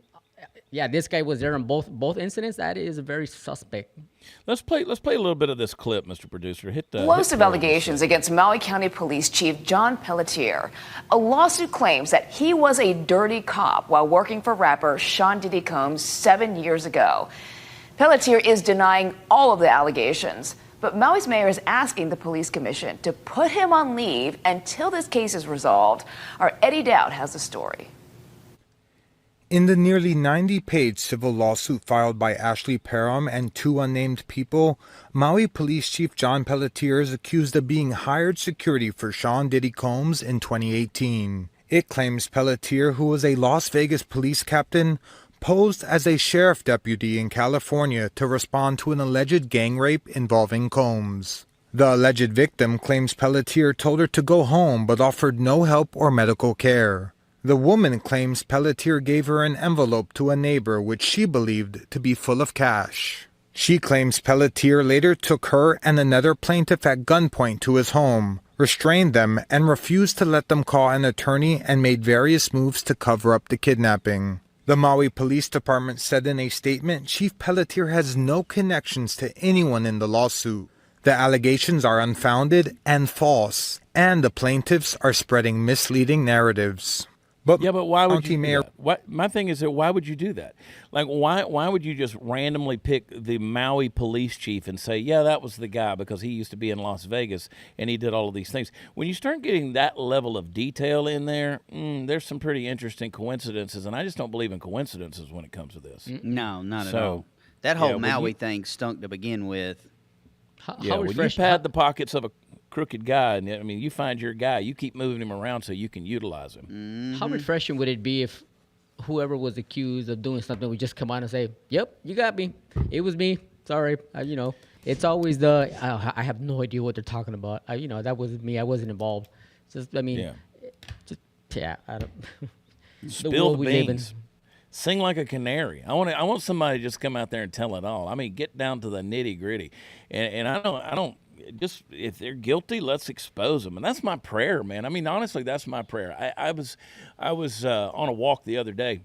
yeah, this guy was there in both incidents. That is very suspect. Let's play a little bit of this clip, Mr. Producer. Explosive allegations against Maui County Police Chief John Pelletier. A lawsuit claims that he was a dirty cop while working for rapper Sean Diddy Combs 7 years ago. Pelletier is denying all of the allegations, but Maui's mayor is asking the police commission to put him on leave until this case is resolved. Our Eddie Dowd has the story. In the nearly 90-page civil lawsuit filed by Ashley Parham and two unnamed people, Maui Police Chief John Pelletier is accused of being hired security for Sean Diddy Combs in 2018. It claims Pelletier, who was a Las Vegas police captain, posed as a sheriff deputy in California to respond to an alleged gang rape involving Combs. The alleged victim claims Pelletier told her to go home but offered no help or medical care. The woman claims Pelletier gave her an envelope to a neighbor which she believed to be full of cash. She claims Pelletier later took her and another plaintiff at gunpoint to his home, restrained them, and refused to let them call an attorney, and made various moves to cover up the kidnapping. The Maui Police Department said in a statement Chief Pelletier has no connections to anyone in the lawsuit. The allegations are unfounded and false, and the plaintiffs are spreading misleading narratives. But why would you do that? My thing is that why would you do that? Like, why would you just randomly pick the Maui police chief and say, yeah, that was the guy because he used to be in Las Vegas and he did all of these things? When you start getting that level of detail in there, there's some pretty interesting coincidences, and I just don't believe in coincidences when it comes to this. No, not at all. That whole Maui thing stunk to begin with. When you pad the pockets of a crooked guy, and I mean, you find your guy, you keep moving him around so you can utilize him. Mm-hmm. How refreshing would it be if whoever was accused of doing something would just come out and say, "Yep, you got me. It was me. Sorry." It's always I have no idea what they're talking about. That wasn't me. I wasn't involved. I don't. Spill the beans. Sing like a canary. I want somebody to just come out there and tell it all. I mean, get down to the nitty gritty. And I don't just if they're guilty, let's expose them, and that's my prayer, man. I mean, honestly, that's my prayer. I was on a walk the other day.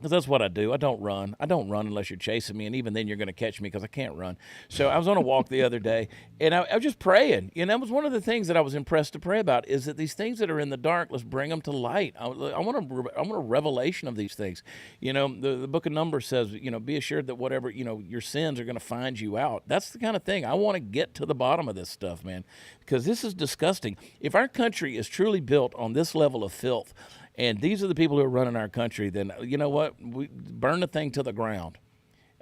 'Cause that's what I do. I don't run. I don't run unless you're chasing me, and even then you're going to catch me because I can't run. So I was on a walk the other day, and I was just praying. You know, that was one of the things that I was impressed to pray about, is that these things that are in the dark, let's bring them to light. I want a revelation of these things. You know, the book of Numbers says, you know, be assured that whatever, you know, your sins are going to find you out. That's the kind of thing. I want to get to the bottom of this stuff, man, because this is disgusting. If our country is truly built on this level of filth, and these are the people who are running our country, then you know what? We burn the thing to the ground.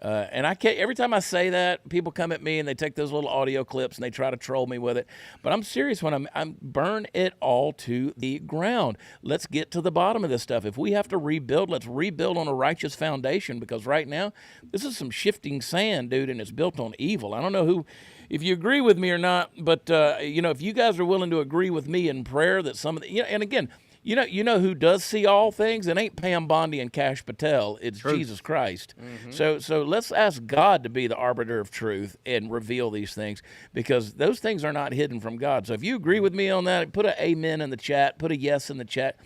And I can't, every time I say that, people come at me and they take those little audio clips and they try to troll me with it. But I'm serious when I'm burn it all to the ground. Let's get to the bottom of this stuff. If we have to rebuild, let's rebuild on a righteous foundation, because right now, this is some shifting sand, dude, and it's built on evil. I don't know if you agree with me or not, but you know, if you guys are willing to agree with me in prayer that some of the, you know, and again, you know who does see all things? It ain't Pam Bondi and Kash Patel. It's truth. Jesus Christ. Mm-hmm. So let's ask God to be the arbiter of truth and reveal these things, because those things are not hidden from God. So if you agree with me on that, put an amen in the chat. Put a yes in the chat.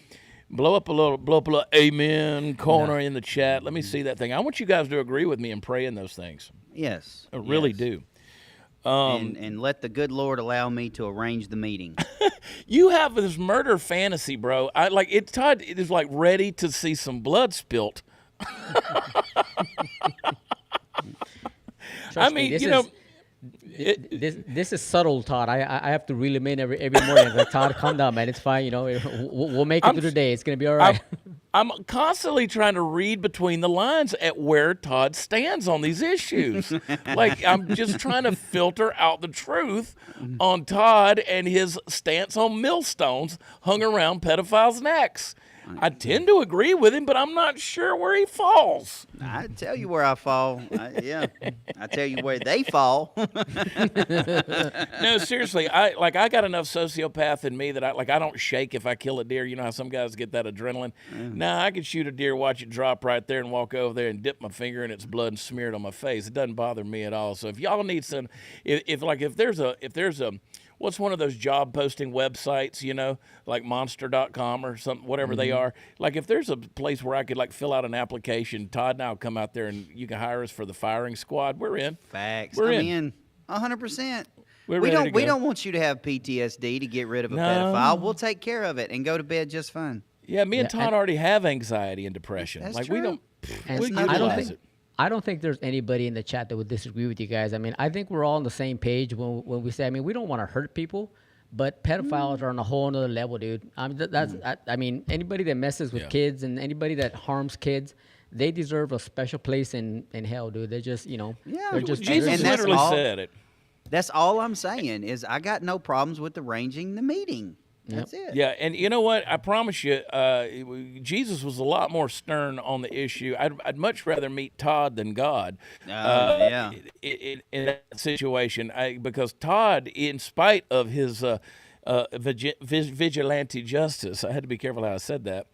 Blow up a little amen corner in the chat. Let me see that thing. I want you guys to agree with me and pray in those things. Yes. I really do. And let the good Lord allow me to arrange the meeting. You have this murder fantasy, bro. Todd is like ready to see some blood spilt. I mean, you know, this is subtle, Todd. I have to reel him in every morning. Like, Todd, calm down, man. It's fine. You know, we'll make it through the day. It's gonna be all right. I'm constantly trying to read between the lines at where Todd stands on these issues. Like, I'm just trying to filter out the truth on Todd and his stance on millstones hung around pedophiles' necks. I tend to agree with him, but I'm not sure where he falls. I tell you where I fall. I tell you where they fall. No, seriously, I got enough sociopath in me that I don't shake if I kill a deer. You know how some guys get that adrenaline? Nah, I could shoot a deer, watch it drop right there, and walk over there and dip my finger in its blood and smear it on my face. It doesn't bother me at all. So if y'all need some, if there's a what's one of those job posting websites, you know, like monster.com or something, whatever they are. Like, if there's a place where I could like fill out an application, Todd and I'll come out there and you can hire us for the firing squad. We're in. Facts. We're I'm in. 100%. We don't want you to have PTSD to get rid of a pedophile. We'll take care of it and go to bed just fine. Yeah, me and Todd already have anxiety and depression. That's like true. we don't. And We utilize it. I don't think there's anybody in the chat that would disagree with you guys. I mean, I think we're all on the same page when we say, I mean, we don't want to hurt people, but pedophiles are on a whole other level, dude. I mean, anybody that messes with kids and anybody that harms kids, they deserve a special place in hell, dude. They're just, you know, they're just Jesus literally said it. That's all I'm saying is I got no problems with arranging the meeting. That's it. Yeah, and you know what? I promise you, Jesus was a lot more stern on the issue. I'd much rather meet Todd than God. In that situation, because Todd, in spite of his vigilante justice, I had to be careful how I said that.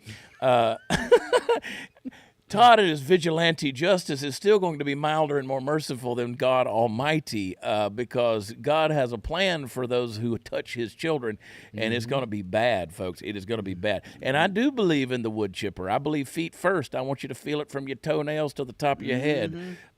Todd and his vigilante justice is still going to be milder and more merciful than God Almighty, because God has a plan for those who touch his children, and it's going to be bad, folks. It is going to be bad. And I do believe in the wood chipper. I believe feet first. I want you to feel it from your toenails to the top of your head.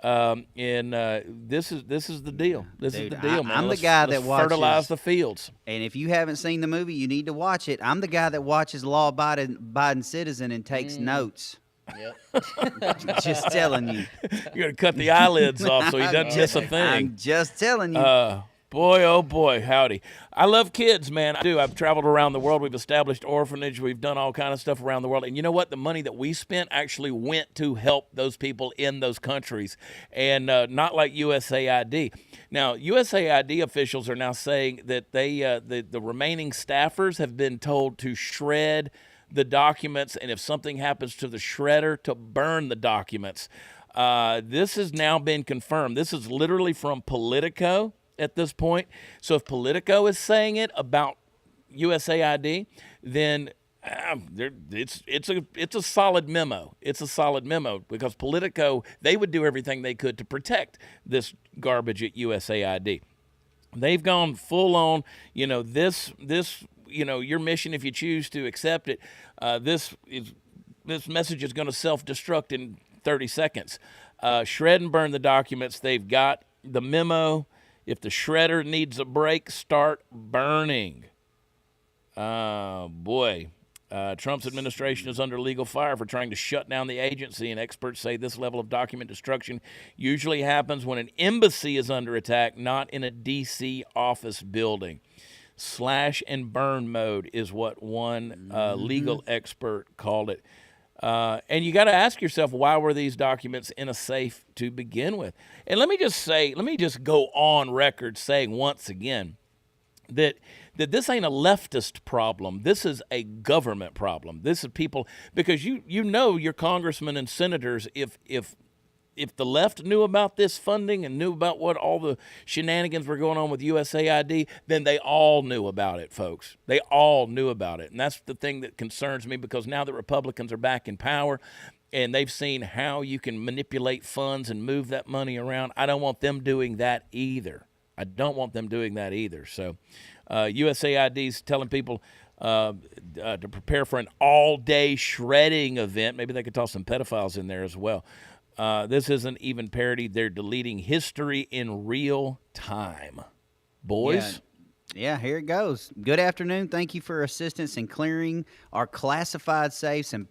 This is the deal. This is the deal, man. I'm the guy that watches fertilize the fields. And if you haven't seen the movie, you need to watch it. I'm the guy that watches law-abiding citizen and takes notes. Yep. Just telling you. You're going to cut the eyelids off so he doesn't miss a thing. I'm just telling you. Boy, oh boy, howdy. I love kids, man. I do. I've traveled around the world. We've established orphanage. We've done all kind of stuff around the world. And you know what? The money that we spent actually went to help those people in those countries, and not like USAID. Now, USAID officials are now saying that the remaining staffers have been told to shred the documents, and if something happens to the shredder, to burn the documents. This has now been confirmed. This is literally from Politico at this point. So if Politico is saying it about USAID, then it's a solid memo. It's a solid memo, because Politico, they would do everything they could to protect this garbage at USAID. They've gone full on, this, your mission, if you choose to accept it, this message is going to self-destruct in 30 seconds. Shred and burn the documents. They've got the memo. If the shredder needs a break, start burning. Boy. Trump's administration is under legal fire for trying to shut down the agency, and experts say this level of document destruction usually happens when an embassy is under attack, not in a D.C. office building. Slash and burn mode is what one legal expert called it. And you got to ask yourself, why were these documents in a safe to begin with? And let me just go on record saying once again that this ain't a leftist problem. This is a government problem. This is people, because your congressmen and senators, if the left knew about this funding and knew about what all the shenanigans were going on with USAID, then they all knew about it, folks. They all knew about it. And that's the thing that concerns me, because now that Republicans are back in power and they've seen how you can manipulate funds and move that money around, I don't want them doing that either. So USAID's telling people to prepare for an all-day shredding event. Maybe they could toss some pedophiles in there as well. This isn't even parody. They're deleting history in real time. Boys? Yeah, here it goes. Good afternoon. Thank you for assistance in clearing our classified safes and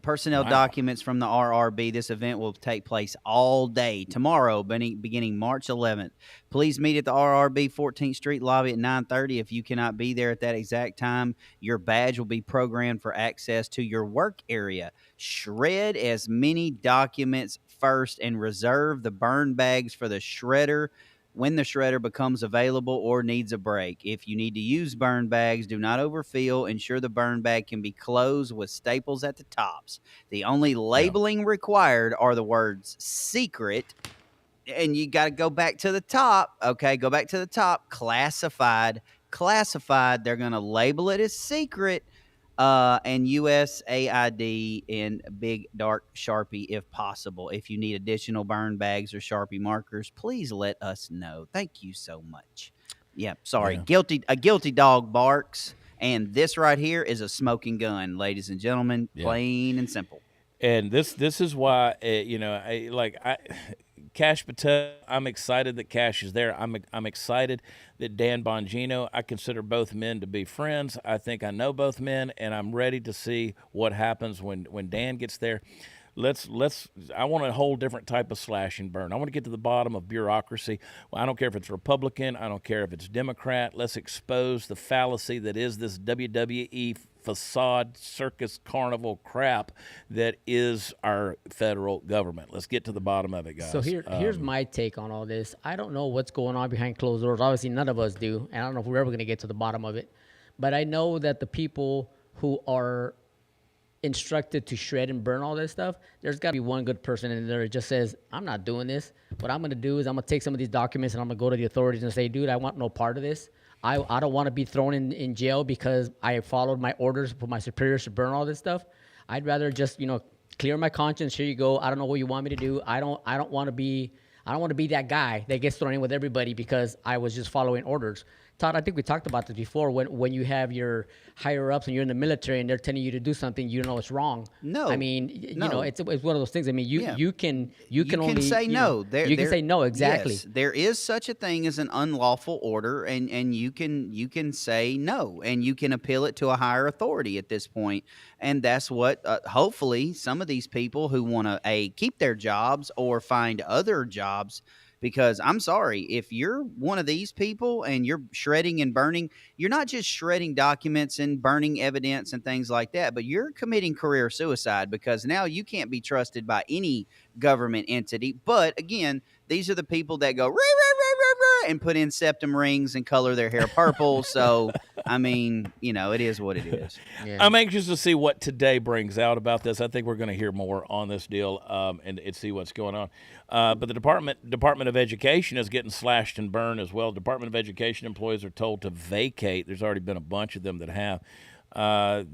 personnel documents from the RRB. This event will take place all day tomorrow, beginning March 11th. Please meet at the RRB 14th Street lobby at 9:30. If you cannot be there at that exact time, your badge will be programmed for access to your work area. Shred as many documents first and reserve the burn bags for the shredder when the shredder becomes available or needs a break. If you need to use burn bags, do not overfill. Ensure the burn bag can be closed with staples at the tops. The only labeling required are the words secret, and you got to go back to the top. Okay, go back to the top. Classified. They're going to label it as secret. And USAID in big dark Sharpie if possible. If you need additional burn bags or Sharpie markers, please let us know. Thank you so much. Yeah, sorry. Yeah. A guilty dog barks, and this right here is a smoking gun, ladies and gentlemen, plain and simple. And this is why Kash Patel, I'm excited that Kash is there. I'm excited that Dan Bongino, I consider both men to be friends. I think I know both men, and I'm ready to see what happens when Dan gets there. I want a whole different type of slash and burn. I want to get to the bottom of bureaucracy. Well, I don't care if it's Republican. I don't care if it's Democrat. Let's expose the fallacy that is this WWE facade circus carnival crap that is our federal government. Let's get to the bottom of it, guys. So here's my take on all this. I don't know what's going on behind closed doors. Obviously, none of us do, and I don't know if we're ever going to get to the bottom of it. But I know that the people who are instructed to shred and burn all this stuff, there's got to be one good person in there that just says, I'm not doing this. What I'm going to do is I'm going to take some of these documents and I'm going to go to the authorities and say, dude, I want no part of this. I don't want to be thrown in jail because I followed my orders for my superiors to burn all this stuff. I'd rather just, clear my conscience. Here you go. I don't know what you want me to do. I don't want to be that guy that gets thrown in with everybody because I was just following orders. Todd, I think we talked about this before. When you have your higher ups and you're in the military and they're telling you to do something, you know it's wrong. No, I mean, it's one of those things. I mean, you can only say no. You can say no. Exactly. Yes, there is such a thing as an unlawful order, and you can say no, and you can appeal it to a higher authority at this point. And that's what hopefully some of these people who want to keep their jobs or find other jobs. Because I'm sorry, if you're one of these people and you're shredding and burning, you're not just shredding documents and burning evidence and things like that, but you're committing career suicide because now you can't be trusted by any government entity. But again, these are the people that go and put in septum rings and color their hair purple. So, I mean, it is what it is. Yeah. I'm anxious to see what today brings out about this. I think we're going to hear more on this deal and see what's going on. But the Department of Education is getting slashed and burned as well. Department of Education employees are told to vacate. There's already been a bunch of them that have.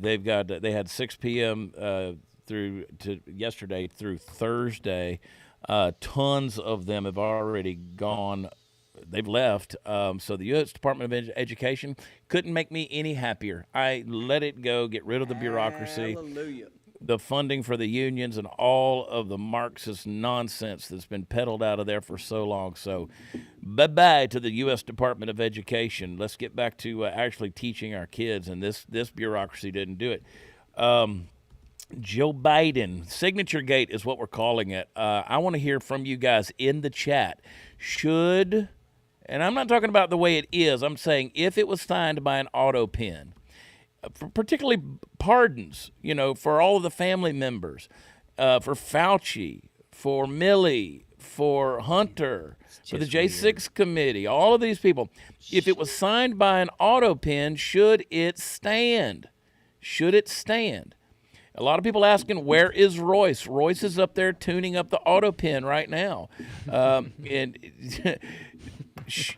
They had 6 p.m. through to yesterday through Thursday. Tons of them have already gone they've left. So the U.S. Department of Education couldn't make me any happier. I let it go, get rid of the bureaucracy. Hallelujah. The funding for the unions and all of the Marxist nonsense that's been peddled out of there for so long. So bye-bye to the U.S. Department of Education. Let's get back to actually teaching our kids, and this bureaucracy didn't do it. Joe Biden, Signature Gate is what we're calling it. I want to hear from you guys in the chat. Should, and I'm not talking about the way it is, I'm saying if it was signed by an Autopen, particularly pardons, for all of the family members, for Fauci, for Milley, for Hunter, for the J6 committee, all of these people. If it was signed by an Autopen, should it stand? Should it stand? A lot of people asking, where is Royce? Royce is up there tuning up the Autopen right now. And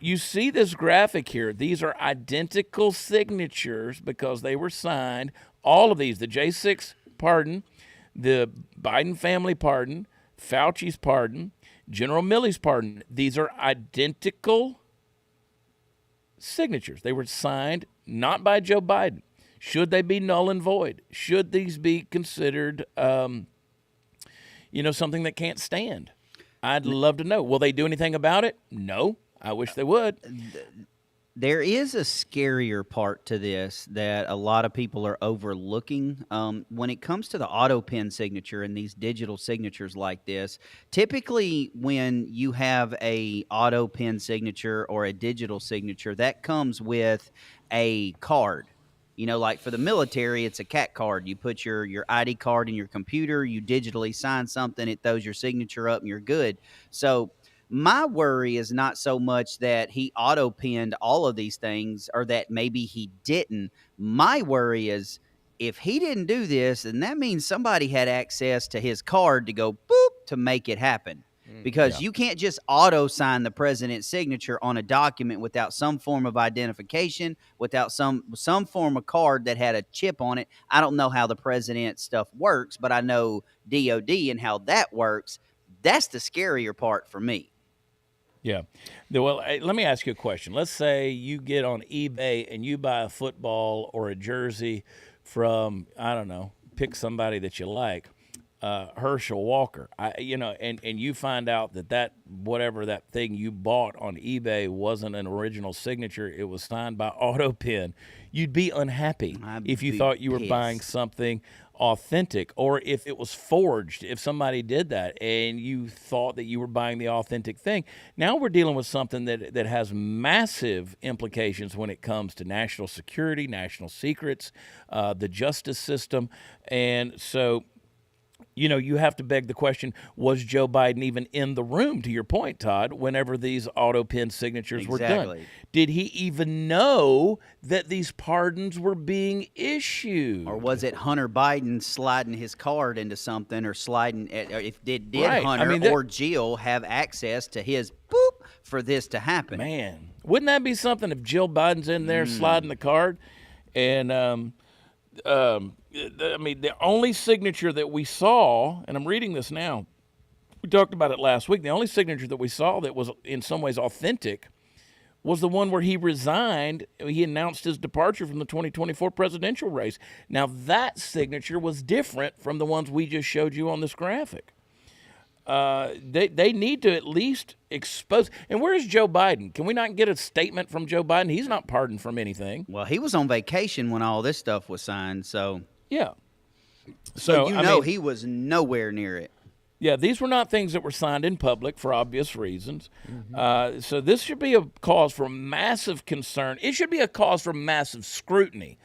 you see this graphic here. These are identical signatures because they were signed. All of these, the J6 pardon, the Biden family pardon, Fauci's pardon, General Milley's pardon. These are identical signatures. They were signed not by Joe Biden. Should they be null and void? Should these be considered, something that can't stand? I'd love to know. Will they do anything about it? No. I wish they would. There is a scarier part to this that a lot of people are overlooking. When it comes to the Autopen signature and these digital signatures like this, typically when you have a Autopen signature or a digital signature, that comes with a card. Like for the military, it's a CAT card. You put your ID card in your computer, you digitally sign something, it throws your signature up, and you're good. So my worry is not so much that he auto-penned all of these things or that maybe he didn't. My worry is if he didn't do this, then that means somebody had access to his card to go boop to make it happen. Because you can't just auto-sign the president's signature on a document without some form of identification, without some form of card that had a chip on it. I don't know how the president's stuff works, but I know DOD and how that works. That's the scarier part for me. Yeah. Well, let me ask you a question. Let's say you get on eBay and you buy a football or a jersey from, I don't know, pick somebody that you like, Herschel Walker, and you find out that whatever that thing you bought on eBay wasn't an original signature, it was signed by Autopen. You'd be unhappy if you thought you were buying something authentic, or if it was forged, if somebody did that and you thought that you were buying the authentic thing. Now we're dealing with something that has massive implications when it comes to national security, national secrets, the justice system. And so, you have to beg the question, was Joe Biden even in the room, to your point, Todd, whenever these Autopen signatures were done? Did he even know that these pardons were being issued? Or was it Hunter Biden sliding his card into something or sliding, or did Right. Hunter or Jill have access to his boop for this to happen? Man, wouldn't that be something if Jill Biden's in there sliding the card? And, the only signature that we saw, and I'm reading this now, we talked about it last week, the only signature that we saw that was in some ways authentic was the one where he resigned. He announced his departure from the 2024 presidential race. Now, that signature was different from the ones we just showed you on this graphic. They need to at least expose. And where is Joe Biden? Can we not get a statement from Joe Biden? He's not pardoned from anything. Well, he was on vacation when all this stuff was signed, so. Yeah. So he was nowhere near it. Yeah, these were not things that were signed in public for obvious reasons. So this should be a cause for massive concern. It should be a cause for massive scrutiny.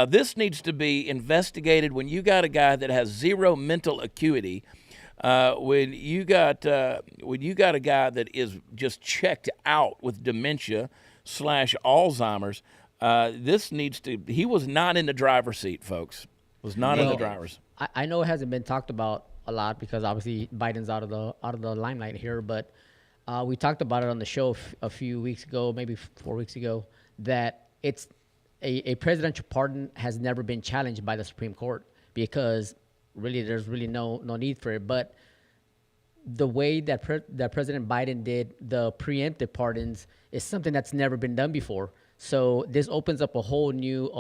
This needs to be investigated when you got a guy that has zero mental acuity. When you got a guy that is just checked out with dementia / Alzheimer's, this needs to. He was not in the driver's seat, folks. Was not in the driver's. I know it hasn't been talked about a lot because obviously Biden's out of the limelight here, but we talked about it on the show a few weeks ago, maybe 4 weeks ago, that it's a presidential pardon has never been challenged by the Supreme Court because really there's really no need for it. But the way that that President Biden did the preemptive pardons is something that's never been done before. So this opens up a whole new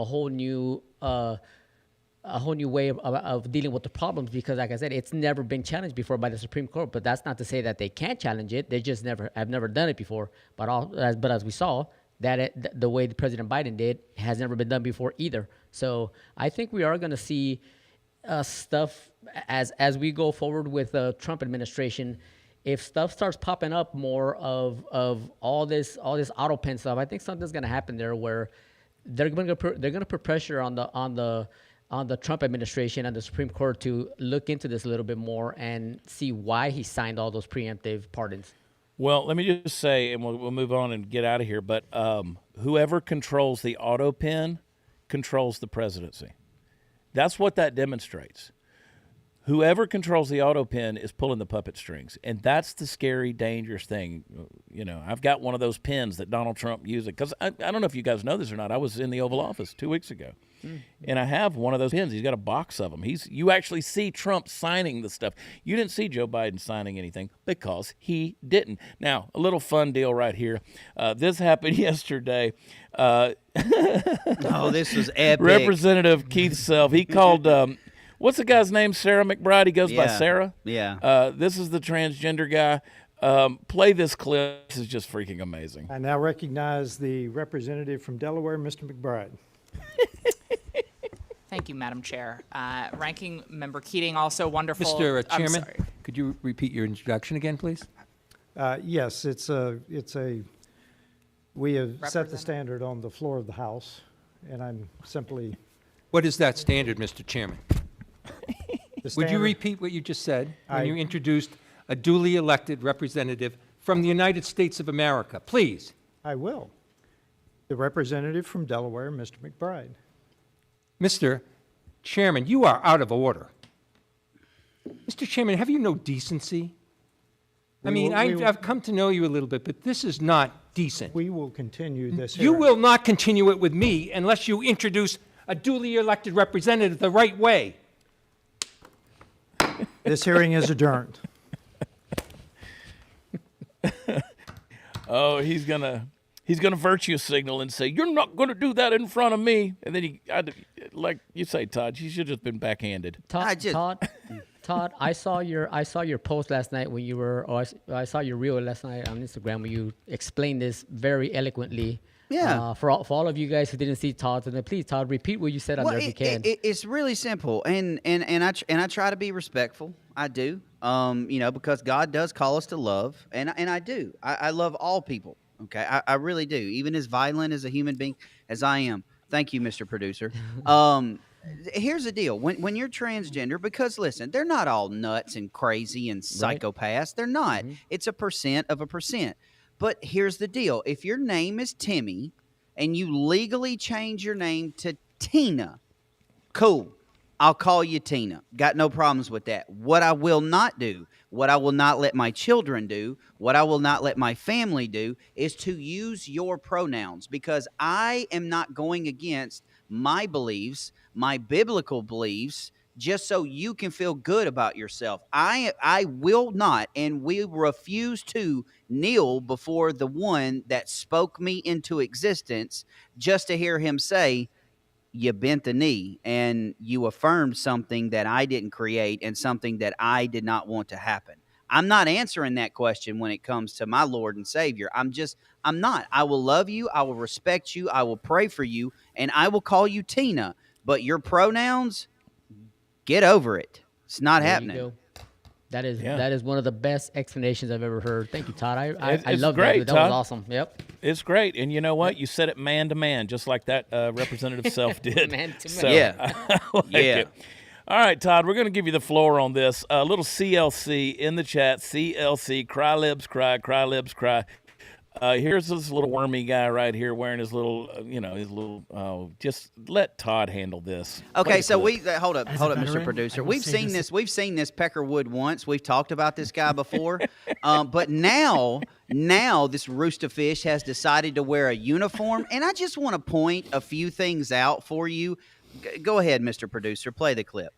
way of dealing with the problems, because, like I said, it's never been challenged before by the Supreme Court. But that's not to say that they can't challenge it. They just have never done it before. But as we saw, that the way the President Biden did has never been done before either. So I think we are going to see stuff as we go forward with the Trump administration. If stuff starts popping up more of all this Autopen stuff, I think something's going to happen there where they're going to put pressure on the Trump administration and the Supreme Court to look into this a little bit more and see why he signed all those preemptive pardons. Well, let me just say, and we'll move on and get out of here, but whoever controls the Autopen controls the presidency. That's what that demonstrates. Whoever controls the Autopen is pulling the puppet strings, and that's the scary, dangerous thing. You know, I've got one of those pens that Donald Trump used, because I don't know if you guys know this or not. I was in the Oval Office 2 weeks ago, and I have one of those pens. He's got a box of them. You actually see Trump signing the stuff. You didn't see Joe Biden signing anything because he didn't. Now, a little fun deal right here. This happened yesterday. Oh, this was epic. Representative Keith Self, he called... what's the guy's name? Sarah McBride. He goes by Sarah. Yeah. This is the transgender guy. Play this clip. This is just freaking amazing. I now recognize the representative from Delaware, Mr. McBride. Thank you, Madam Chair. Ranking Member Keating, also wonderful. Mr. Chairman, could you repeat your introduction again, please? Yes, we have set the standard on the floor of the House, and I'm simply... What is that standard, Mr. Chairman? Would you repeat what you just said when you introduced a duly elected representative from the United States of America? Please. I will. The representative from Delaware, Mr. McBride. Mr. Chairman, you are out of order. Mr. Chairman, have you no decency? I've come to know you a little bit, but this is not decent. We will continue this You hearing. will not continue it with me unless you introduce a duly elected representative the right way. This hearing is adjourned. Oh, he's gonna virtue signal and say, "You're not gonna do that in front of me." And then like you say, Todd, he should have just been backhanded. Todd, I saw your post last night when you were, I saw your reel last night on Instagram where you explained this very eloquently. Yeah. For all of you guys who didn't see Todd's, and please, Todd, repeat what you said on there if you can. It's really simple, and I try to be respectful. I do, because God does call us to love, and I do. I love all people. Okay, I really do, even as violent as a human being as I am. Thank you, Mr. Producer. Here's the deal: when you're transgender, because listen, they're not all nuts and crazy and psychopaths. Right. They're not. Mm-hmm. It's a percent of a percent. But here's the deal. If your name is Timmy and you legally change your name to Tina, cool. I'll call you Tina. Got no problems with that. What I will not do, what I will not let my children do, what I will not let my family do is to use your pronouns, because I am not going against my beliefs, my biblical beliefs, just so you can feel good about yourself. I will not, and we refuse to kneel before the one that spoke me into existence just to hear him say, you bent the knee and you affirmed something that I didn't create and something that I did not want to happen. I'm not answering that question when it comes to my Lord and Savior. I'm not. I will love you. I will respect you. I will pray for you, and I will call you Tina. But your pronouns, get over it. It's not happening. You go. That is one of the best explanations I've ever heard. Thank you, Todd. I love great, that. That Todd. was awesome. Yep. It's great. And you know what? You said it man to man, just like that Representative Self did. Man to man. So, yeah. It. All right, Todd, we're going to give you the floor on this. A little CLC in the chat. CLC, cry libs, cry libs, cry. Here's this little wormy guy right here wearing his little, just let Todd handle this. Okay, so hold up, Mr. Producer. We've seen this Peckerwood once. We've talked about this guy before, but now this rooster fish has decided to wear a uniform, and I just want to point a few things out for you. Go ahead, Mr. Producer. Play the clip.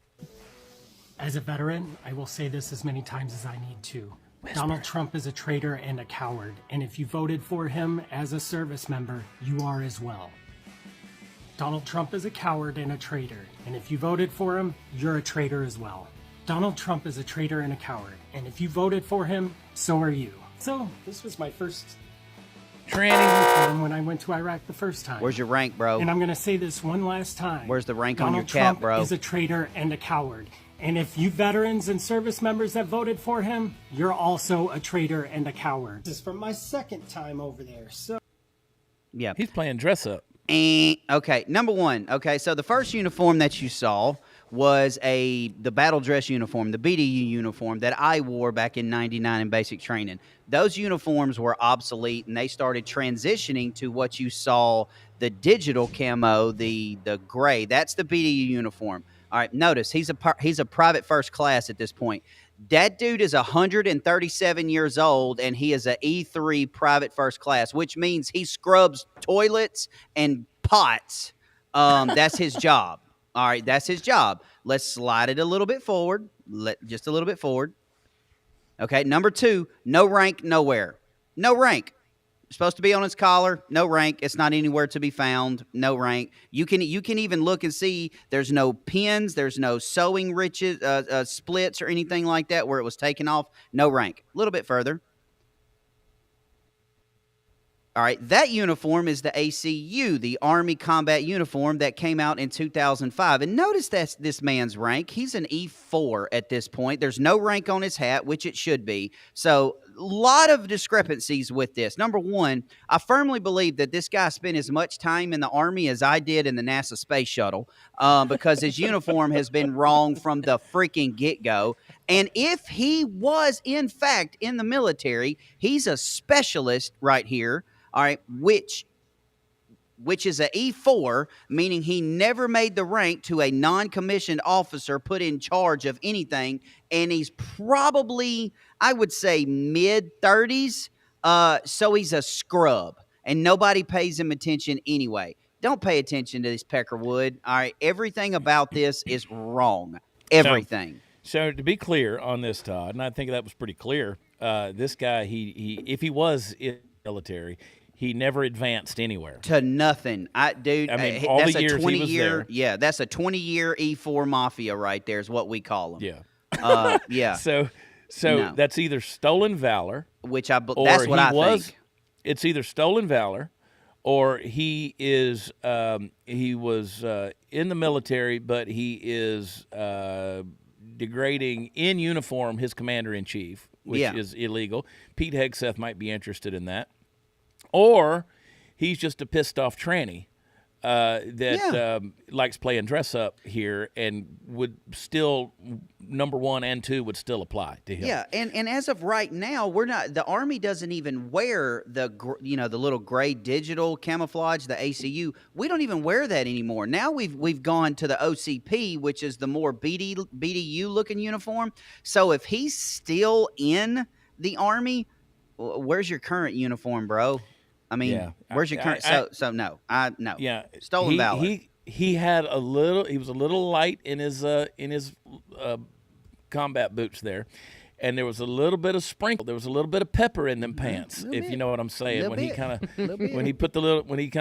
As a veteran, I will say this as many times as I need to. Donald Trump is a traitor and a coward, and if you voted for him as a service member, you are as well. Donald Trump is a coward and a traitor, and if you voted for him, you're a traitor as well. Donald Trump is a traitor and a coward, and if you voted for him, so are you. So, this was my first tranny when I went to Iraq the first time. Where's your rank, bro? And I'm going to say this one last time. Where's the rank Donald on your Trump cap, bro? is a traitor and a coward. And if you veterans and service members that voted for him, you're also a traitor and a coward. This is from my second time over there, so... Yeah. He's playing dress up. Okay, number one. Okay, so the first uniform that you saw was the battle dress uniform, the BDU uniform that I wore back in '99 in basic training. Those uniforms were obsolete, and they started transitioning to what you saw, the digital camo, the gray. That's the BDU uniform. All right, notice he's a private first class at this point. That dude is 137 years old, and he is an E3 private first class, which means he scrubs toilets and pots. That's his job. All right, that's his job. Let's slide it a little bit forward. Just a little bit forward. Okay, number two, no rank, nowhere. No rank. Supposed to be on his collar, no rank. It's not anywhere to be found, no rank. You can even look and see there's no pins, there's no sewing splits or anything like that where it was taken off, no rank. A little bit further. All right, that uniform is the ACU, the Army Combat Uniform that came out in 2005. And notice that's this man's rank. He's an E4 at this point. There's no rank on his hat, which it should be. So a lot of discrepancies with this. Number one, I firmly believe that this guy spent as much time in the Army as I did in the NASA Space Shuttle because his uniform has been wrong from the freaking get-go. And if he was, in fact, in the military, he's a specialist right here. All right, which is a E4, meaning he never made the rank to a non-commissioned officer put in charge of anything, and he's probably, I would say, mid-30s, so he's a scrub, and nobody pays him attention anyway. Don't pay attention to this Peckerwood, all right? Everything about this is wrong. Everything. So to be clear on this, Todd, and I think that was pretty clear, this guy, if he was in the military, he never advanced anywhere. To nothing. I mean, all that's the years a 20 he was year, there. Yeah, that's a 20-year E4 mafia right there is what we call them. Yeah. Yeah. So No. that's either stolen valor, which or that's what I think. It's either stolen valor, or he was in the military, but he is degrading in uniform his commander-in-chief, which is illegal. Pete Hegseth might be interested in that. Or he's just a pissed-off tranny that likes playing dress-up here, and would still, number 1 and 2 would still apply to him. Yeah, and as of right now, we're not. The Army doesn't even wear the little gray digital camouflage, the ACU. We don't even wear that anymore. Now we've gone to the OCP, which is the more BDU looking uniform. So if he's still in the Army, where's your current uniform, bro? I mean, where's your current? No. Yeah, stolen valor. He had a little. He was a little light in his combat boots there, and there was a little bit of sprinkle. There was a little bit of pepper in them pants, if you know what I'm saying. When he kind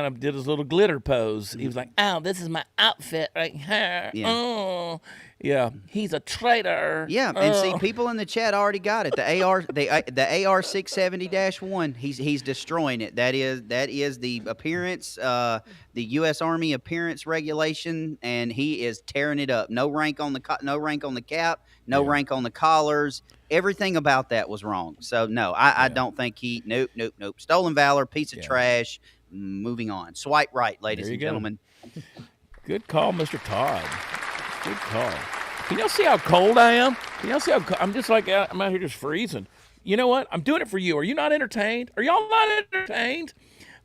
of did his little glitter pose, he was like, "Oh, this is my outfit right here." Yeah. Oh, yeah. He's a traitor. Yeah, and see, people in the chat already got it. The AR 670-1. He's destroying it. That is the appearance, the U.S. Army appearance regulation, and he is tearing it up. No rank on the cap, no rank on the collars. Everything about that was wrong. So no, I don't think he. Nope. Stolen valor, piece of trash. Moving on. Swipe right, ladies and gentlemen. Good call, Mr. Todd. Good call. Can y'all see how cold I am? Can y'all see how I'm just like, I'm out here just freezing. You know what? I'm doing it for you. Are you not entertained? Are y'all not entertained?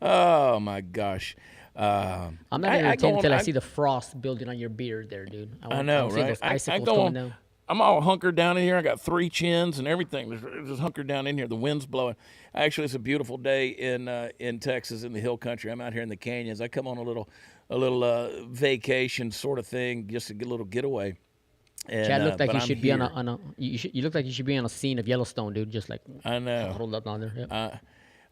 Oh, my gosh. I'm not entertained until I see the frost building on your beard there, dude. I know, see right? those icicles coming down. I'm all hunkered down in here. I got 3 chins and everything. Just hunkered down in here. The wind's blowing. Actually, it's a beautiful day in Texas, in the hill country. I'm out here in the canyons. I come on a little vacation sort of thing, just to get a little getaway. And, Chad looked like but he I'm should be here. on a. You look like you should be on a scene of Yellowstone, dude. Just like I know. huddled up on there. Yep.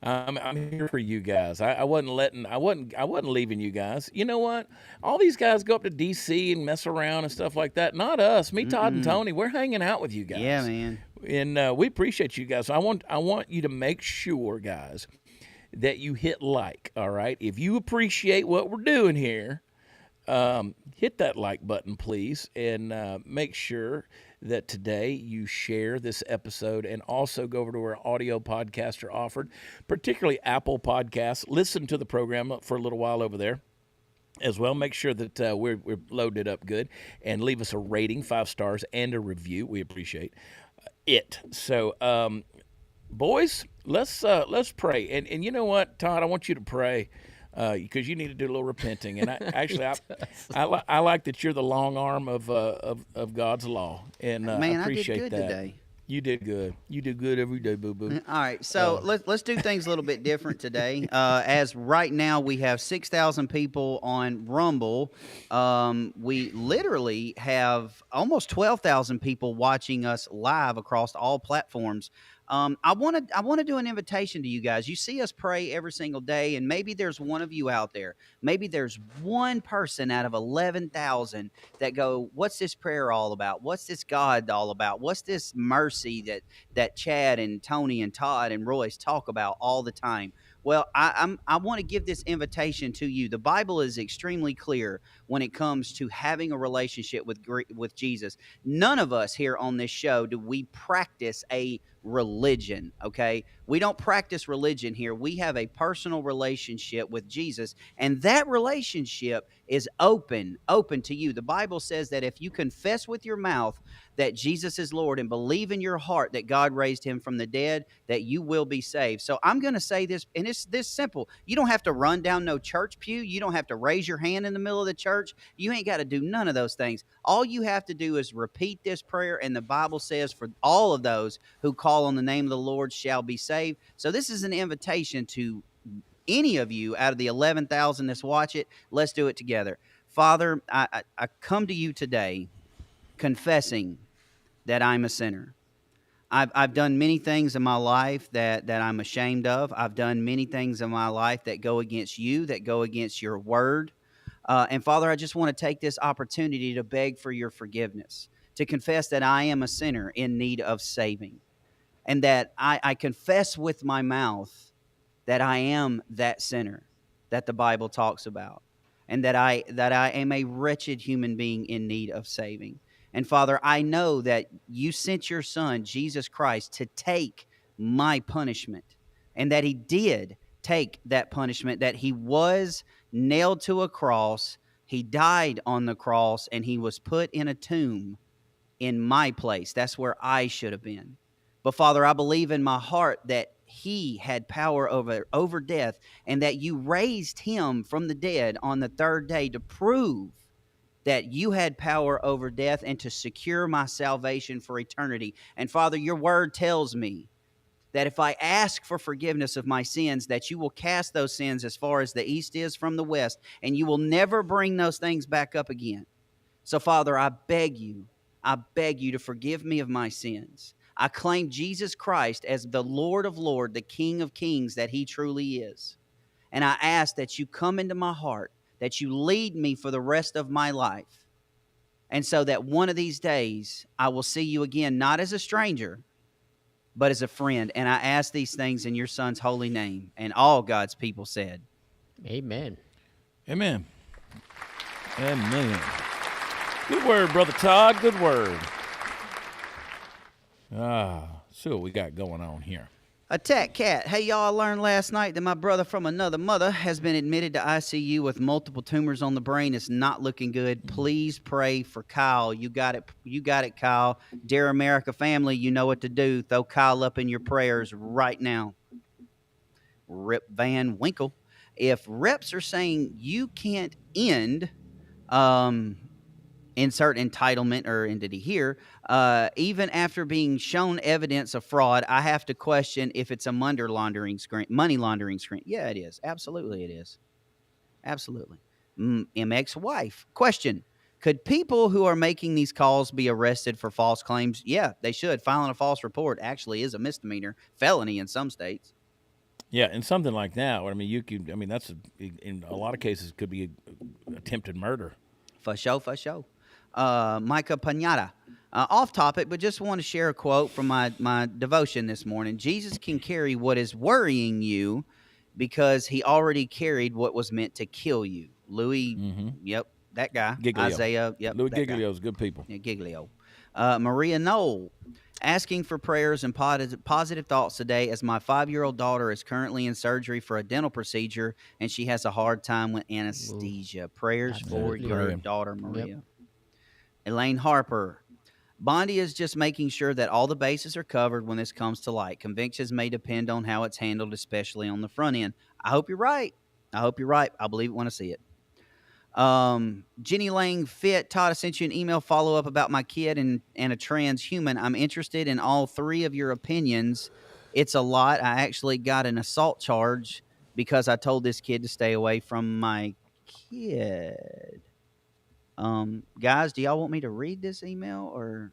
I'm here for you guys. I wasn't leaving you guys. You know what? All these guys go up to DC and mess around and stuff like that. Not us. Me, Todd, and Tony. We're hanging out with you guys. Yeah, man. And we appreciate you guys. I want you to make sure, guys, that you hit like. All right. If you appreciate what we're doing here, hit that like button, please, and make sure that today you share this episode, and also go over to our audio podcasts are offered, particularly Apple Podcasts. Listen to the program for a little while over there as well. Make sure that we're loaded up good, and leave us a rating, 5 stars, and a review. We appreciate it. So, boys, let's pray. And you know what, Todd, I want you to pray. Because you need to do a little repenting, and I like that you're the long arm of God's law, and Man, I appreciate I did good that. today. You did good. You do good every day, boo boo. All right, so let's do things a little bit different today. As right now we have 6,000 people on Rumble. We literally have almost 12,000 people watching us live across all platforms. I want to do an invitation to you guys. You see us pray every single day, and maybe there's one of you out there. Maybe there's one person out of 11,000 that go, "What's this prayer all about? What's this God all about? What's this mercy that Chad and Tony and Todd and Royce talk about all the time?" Well, I want to give this invitation to you. The Bible is extremely clear when it comes to having a relationship with Jesus. None of us here on this show do we practice a religion, okay? We don't practice religion here. We have a personal relationship with Jesus, and that relationship is open to you. The Bible says that if you confess with your mouth that Jesus is Lord and believe in your heart that God raised him from the dead, that you will be saved. So I'm going to say this, and it's this simple. You don't have to run down no church pew. You don't have to raise your hand in the middle of the church. You ain't got to do none of those things. All you have to do is repeat this prayer, and the Bible says for all of those who call on the name of the Lord shall be saved. So this is an invitation to any of you out of the 11,000 that's watch it. Let's do it together. Father, I come to you today confessing that I'm a sinner. I've done many things in my life that I'm ashamed of. I've done many things in my life that go against you, that go against your word. And Father, I just want to take this opportunity to beg for your forgiveness, to confess that I am a sinner in need of saving, and that I confess with my mouth that I am that sinner that the Bible talks about, and that I am a wretched human being in need of saving. And Father, I know that you sent your Son, Jesus Christ, to take my punishment, and that he did take that punishment, that he was nailed to a cross, he died on the cross, and he was put in a tomb in my place. That's where I should have been. But Father, I believe in my heart that he had power over death, and that you raised him from the dead on the third day to prove that you had power over death and to secure my salvation for eternity. And Father, your word tells me that if I ask for forgiveness of my sins, that you will cast those sins as far as the east is from the west, and you will never bring those things back up again. So Father, I beg you to forgive me of my sins. I claim Jesus Christ as the Lord of Lords, the King of Kings that he truly is. And I ask that you come into my heart, that you lead me for the rest of my life. And so that one of these days I will see you again, not as a stranger, but as a friend. And I ask these things in your Son's holy name. And all God's people said, Amen. Amen. Amen. Good word, Brother Todd. Good word. See what we got going on here. Attack Cat. Hey, y'all, I learned last night that my brother from another mother has been admitted to ICU with multiple tumors on the brain. It's not looking good. Please pray for Kyle. You got it, Kyle. Dear America family, you know what to do. Throw Kyle up in your prayers right now. Rip Van Winkle. If reps are saying you can't end insert entitlement or entity here, even after being shown evidence of fraud, I have to question if it's a money laundering screen. Yeah, it is. Absolutely, it is. Absolutely. MX wife. Question. Could people who are making these calls be arrested for false claims? Yeah, they should. Filing a false report actually is a misdemeanor, felony in some states. Yeah, and something like that. I mean, you could. I mean, in a lot of cases could be attempted murder. For sure, for sure. Micah Pinata. Off topic, but just want to share a quote from my devotion this morning. Jesus can carry what is worrying you because he already carried what was meant to kill you. Louis, yep, that guy. Giglio. Isaiah, yep. Louis Giglio's good people. Yeah, Giglio. Maria Knoll, asking for prayers and positive thoughts today as my 5-year-old daughter is currently in surgery for a dental procedure and she has a hard time with anesthesia. Prayers for your daughter, Maria. Yep. Elaine Harper. Bondi is just making sure that all the bases are covered when this comes to light. Convictions may depend on how it's handled, especially on the front end. I hope you're right. I'll believe it when I see it. Jenny Lang Fit. Todd, I sent you an email follow-up about my kid and a transhuman. I'm interested in all 3 of your opinions. It's a lot. I actually got an assault charge because I told this kid to stay away from my kid. Guys, do y'all want me to read this email, or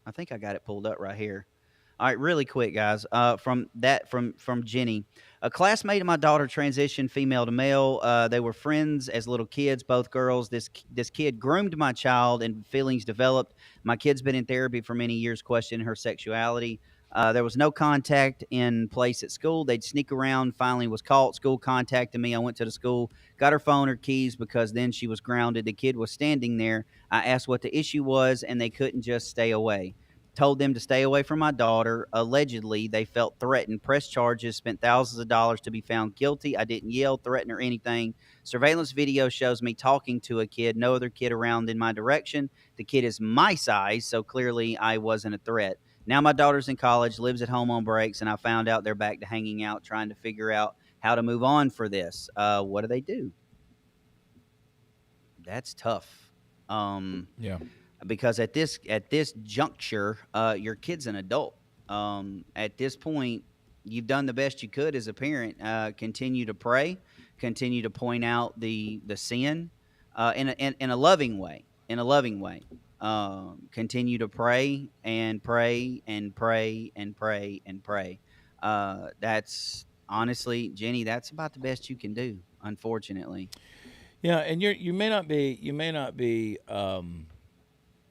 I think I got it pulled up right here. All right, really quick, guys. From Jenny, a classmate of my daughter transitioned female to male. They were friends as little kids, both girls. This kid groomed my child, and feelings developed. My kid's been in therapy for many years, questioning her sexuality. There was no contact in place at school. They'd sneak around. Finally was caught. School contacted me. I went to the school, got her phone, her keys, because then she was grounded. The kid was standing there. I asked what the issue was, and they couldn't just stay away. Told them to stay away from my daughter. Allegedly, they felt threatened. Pressed charges, spent thousands of dollars to be found guilty. I didn't yell, threaten, or anything. Surveillance video shows me talking to a kid, no other kid around in my direction. The kid is my size, so clearly I wasn't a threat. Now my daughter's in college, lives at home on breaks, and I found out they're back to hanging out, trying to figure out how to move on for this. What do they do? That's tough. Yeah. Because at this juncture, your kid's an adult. At this point, you've done the best you could as a parent. Continue to pray, continue to point out the sin in a loving way. Continue to pray and pray and pray and pray and pray. That's honestly, Jenny, that's about the best you can do, unfortunately. Yeah, and you may not be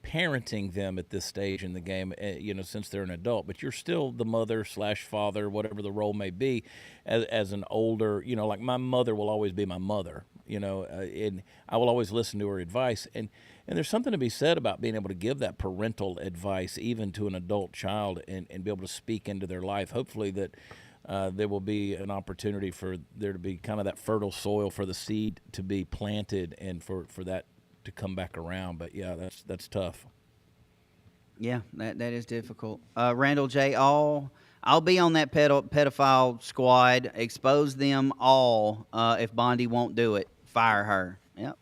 parenting them at this stage in the game, since they're an adult, but you're still the mother/father, whatever the role may be, as an older, like my mother will always be my mother, and I will always listen to her advice. And there's something to be said about being able to give that parental advice even to an adult child and be able to speak into their life. Hopefully that there will be an opportunity for there to be kind of that fertile soil for the seed to be planted and for that to come back around. But yeah, that's tough. Yeah, that is difficult. Randall J. I'll be on that pedophile squad. Expose them all. If Bondi won't do it, fire her. Yep.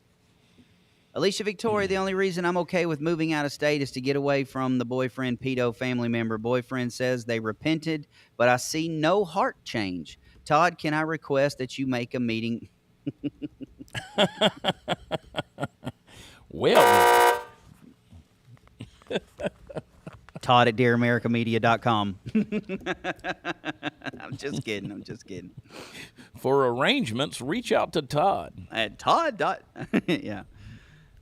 Alicia Victoria, the only reason I'm okay with moving out of state is to get away from the boyfriend pedo family member. Boyfriend says they repented, but I see no heart change. Todd, can I request that you make a meeting? Well, Todd at DearAmericaMedia.com. I'm just kidding. For arrangements, reach out to Todd. At Todd. Yeah.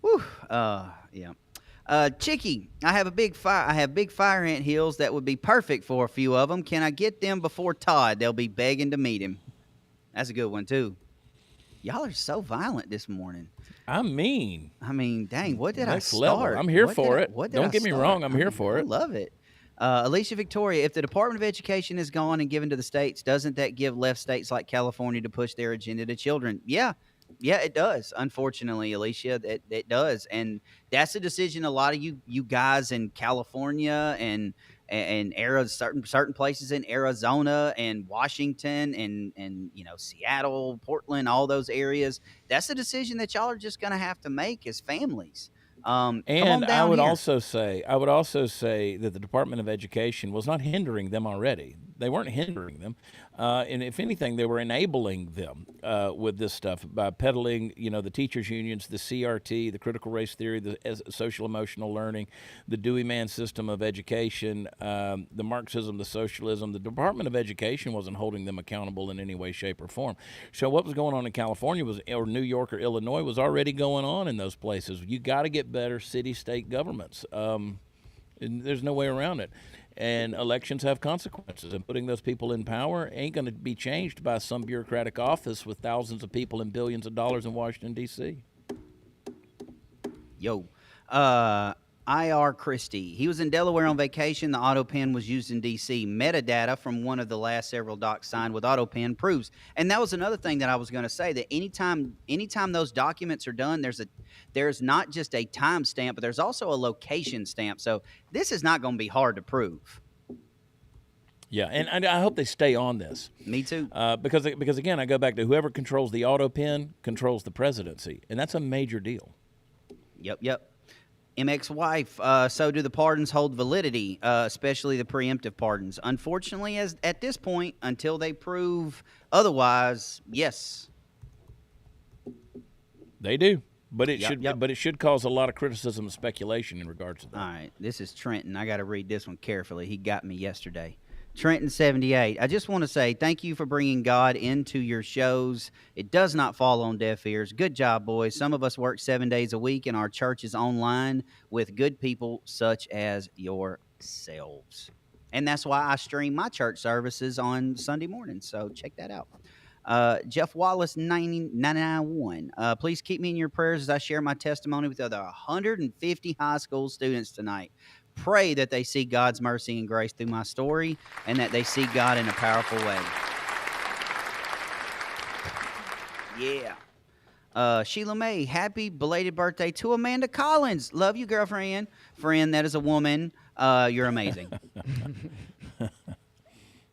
Whew. Yeah. Chicky, I have big fire ant heels that would be perfect for a few of them. Can I get them before Todd? They'll be begging to meet him. That's a good one too. Y'all are so violent this morning. I mean, dang, what did I start? Level. I'm here for it. Don't get me wrong, I'm here for it. I love it. Alicia Victoria, if the Department of Education is gone and given to the states, doesn't that give left states like California to push their agenda to children? Yeah, it does. Unfortunately, Alicia, it does. And that's a decision a lot of you guys in California and certain places in Arizona and Washington and Seattle, Portland, all those areas. That's a decision that y'all are just going to have to make as families. And I would also say that the Department of Education was not hindering them already. They weren't hindering them. And if anything, they were enabling them with this stuff by peddling, the teachers' unions, the CRT, the critical race theory, the social emotional learning, the Dewey Man system of education, the Marxism, the socialism. The Department of Education wasn't holding them accountable in any way, shape, or form. So what was going on in California or New York or Illinois was already going on in those places. You got to get better city-state governments. And there's no way around it. And elections have consequences, and putting those people in power ain't going to be changed by some bureaucratic office with thousands of people and billions of dollars in Washington, D.C. Yo. I.R. Christie. He was in Delaware on vacation. The Autopen was used in D.C. Metadata from one of the last several docs signed with Autopen proves. And that was another thing that I was going to say, that anytime those documents are done, there's not just a time stamp, but there's also a location stamp. So this is not going to be hard to prove. Yeah, and I hope they stay on this. Me too. Because again, I go back to whoever controls the Autopen controls the presidency, and that's a major deal. Yep. MX wife, so do the pardons hold validity, especially the preemptive pardons? Unfortunately, at this point, until they prove otherwise, yes. They do. But it should cause a lot of criticism and speculation in regards to that. All right, this is Trenton. I got to read this one carefully. He got me yesterday. Trenton 78. I just want to say thank you for bringing God into your shows. It does not fall on deaf ears. Good job, boys. Some of us work 7 days a week, and our church is online with good people such as yourselves. And that's why I stream my church services on Sunday mornings. So check that out. Jeff Wallace 991. Please keep me in your prayers as I share my testimony with other 150 high school students tonight. Pray that they see God's mercy and grace through my story, and that they see God in a powerful way. Yeah. Sheila May, happy belated birthday to Amanda Collins. Love you, girlfriend. Friend, that is a woman. You're amazing.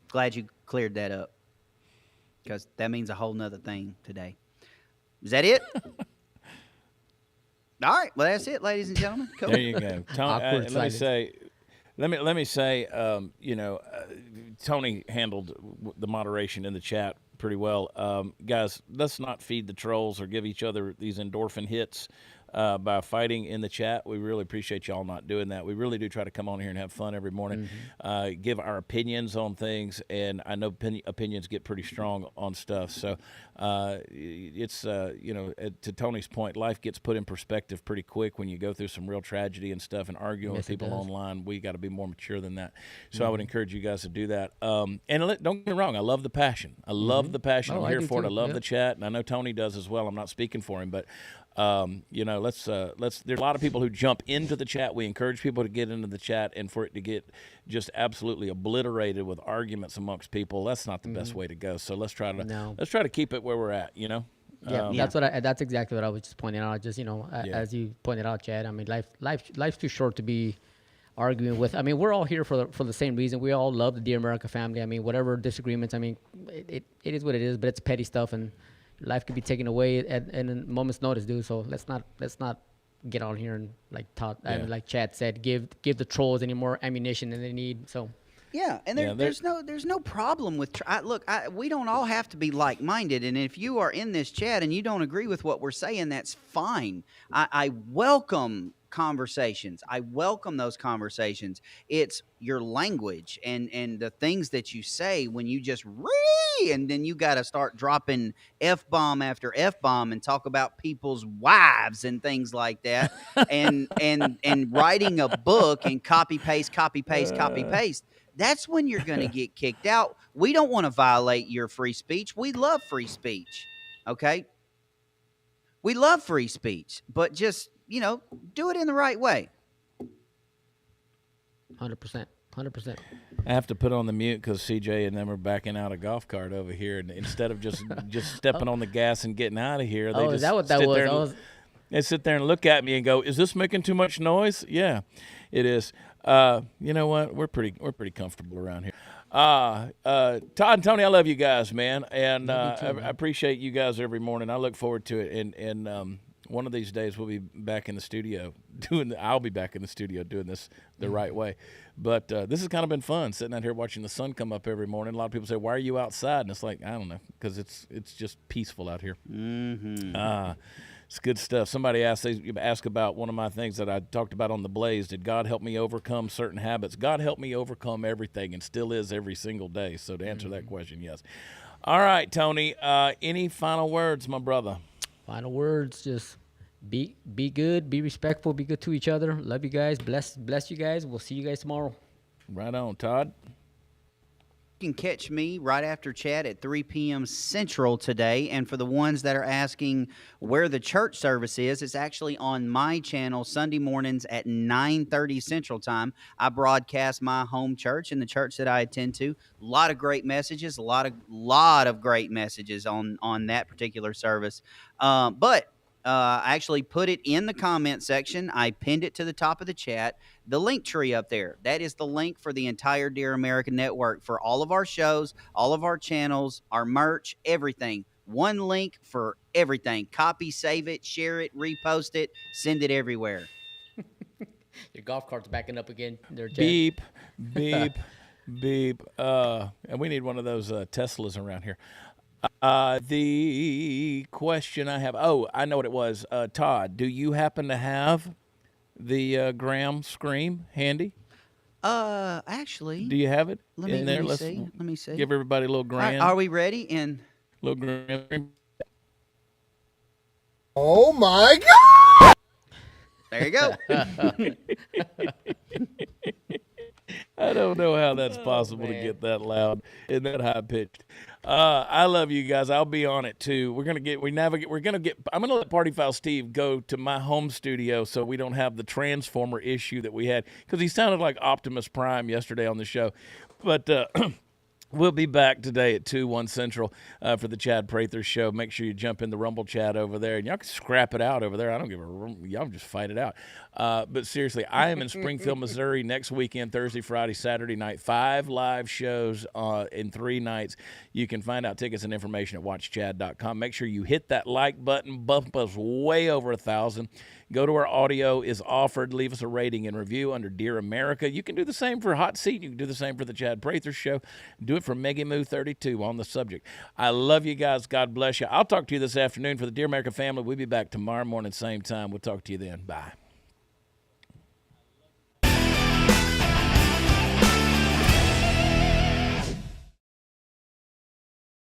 Glad you cleared that up, because that means a whole nother thing today. Is that it? All right, well, that's it, ladies and gentlemen. Cool. There you go. Let me say, Tony handled the moderation in the chat pretty well. Guys, let's not feed the trolls or give each other these endorphin hits by fighting in the chat. We really appreciate y'all not doing that. We really do try to come on here and have fun every morning, give our opinions on things, and I know opinions get pretty strong on stuff. So it's, to Tony's point, life gets put in perspective pretty quick when you go through some real tragedy and stuff, and arguing with people online. We got to be more mature than that. So I would encourage you guys to do that. And don't get me wrong, I love the passion. I love the passion. I'm here for it. I love the chat, and I know Tony does as well. I'm not speaking for him, but let's there's a lot of people who jump into the chat. We encourage people to get into the chat, and for it to get just absolutely obliterated with arguments amongst people, that's not the best way to go. So let's try to keep it where we're at, That's exactly what I was just pointing out. Just, as you pointed out, Chad, I mean, life's too short to be arguing with. I mean, we're all here for the same reason. We all love the Dear America family. I mean, whatever disagreements, I mean, it is what it is, but it's petty stuff, and life could be taken away at a moment's notice, dude. So let's not get on here and like Chad said, give the trolls any more ammunition than they need. So yeah, and there's no problem with we don't all have to be like-minded, and if you are in this chat and you don't agree with what we're saying, that's fine. I welcome conversations. I welcome those conversations. It's your language and the things that you say when you just and then you got to start dropping F-bomb after F-bomb and talk about people's wives and things like that, and writing a book and copy paste. That's when you're going to get kicked out. We don't want to violate your free speech. We love free speech. Okay? We love free speech, but just do it in the right way. 100%. I have to put on the mute because CJ and them are backing out a golf cart over here, and instead of just stepping on the gas and getting out of here, they is that what that was? They sit there and look at me and go, "Is this making too much noise?" Yeah, it is. You know what? We're pretty comfortable around here. Todd and Tony, I love you guys, man, and I appreciate you guys every morning. I look forward to it, and one of these days we'll be back in the studio I'll be back in the studio doing this the right way. But this has kind of been fun, sitting out here watching the sun come up every morning. A lot of people say, "Why are you outside?" And it's like, I don't know, because it's just peaceful out here. It's good stuff. Somebody asked about one of my things that I talked about on the Blaze. Did God help me overcome certain habits? God helped me overcome everything, and still is every single day. So to answer that question, yes. All right, Tony. Any final words, my brother? Final words, just be good, be respectful, be good to each other. Love you guys. Bless you guys. We'll see you guys tomorrow. Right on, Todd. You can catch me right after Chad at 3 p.m. Central today. And for the ones that are asking where the church service is, it's actually on my channel Sunday mornings at 9:30 Central Time. I broadcast my home church and the church that I attend to. A lot of great messages, a lot of great messages on that particular service. But I actually put it in the comment section. I pinned it to the top of the chat. The link tree up there, that is the link for the entire Dear America Network, for all of our shows, all of our channels, our merch, everything. One link for everything. Copy, save it, share it, repost it, send it everywhere. Your golf cart's backing up again. There, Chad. Beep, beep, beep. And we need one of those Teslas around here. The question I have, I know what it was. Todd, do you happen to have the Graham Scream handy? Actually. Do you have it Let in there? me see. Let me see. Give everybody a little Graham. Are we ready? Little Graham. Oh my God! There you go. I don't know how that's possible to get that loud and that high pitched. I love you guys. I'll be on it too. I'm gonna let Party Foul Steve go to my home studio so we don't have the transformer issue that we had, because he sounded like Optimus Prime yesterday on the show. But we'll be back today at 2/1 Central for the Chad Prather Show. Make sure you jump in the Rumble chat over there, and y'all can scrap it out over there. I don't give a y'all just fight it out. But seriously, I am in Springfield, Missouri next weekend, Thursday, Friday, Saturday night. 5 live shows in 3 nights. You can find out tickets and information at watchchad.com. Make sure you hit that like button. Bump us way over 1,000. Go to our audio is offered. Leave us a rating and review under Dear America. You can do the same for Hot Seat. You can do the same for the Chad Prather Show. Do it for Megamoo32 on the subject. I love you guys. God bless you. I'll talk to you this afternoon for the Dear America family. We'll be back tomorrow morning, same time. We'll talk to you then. Bye.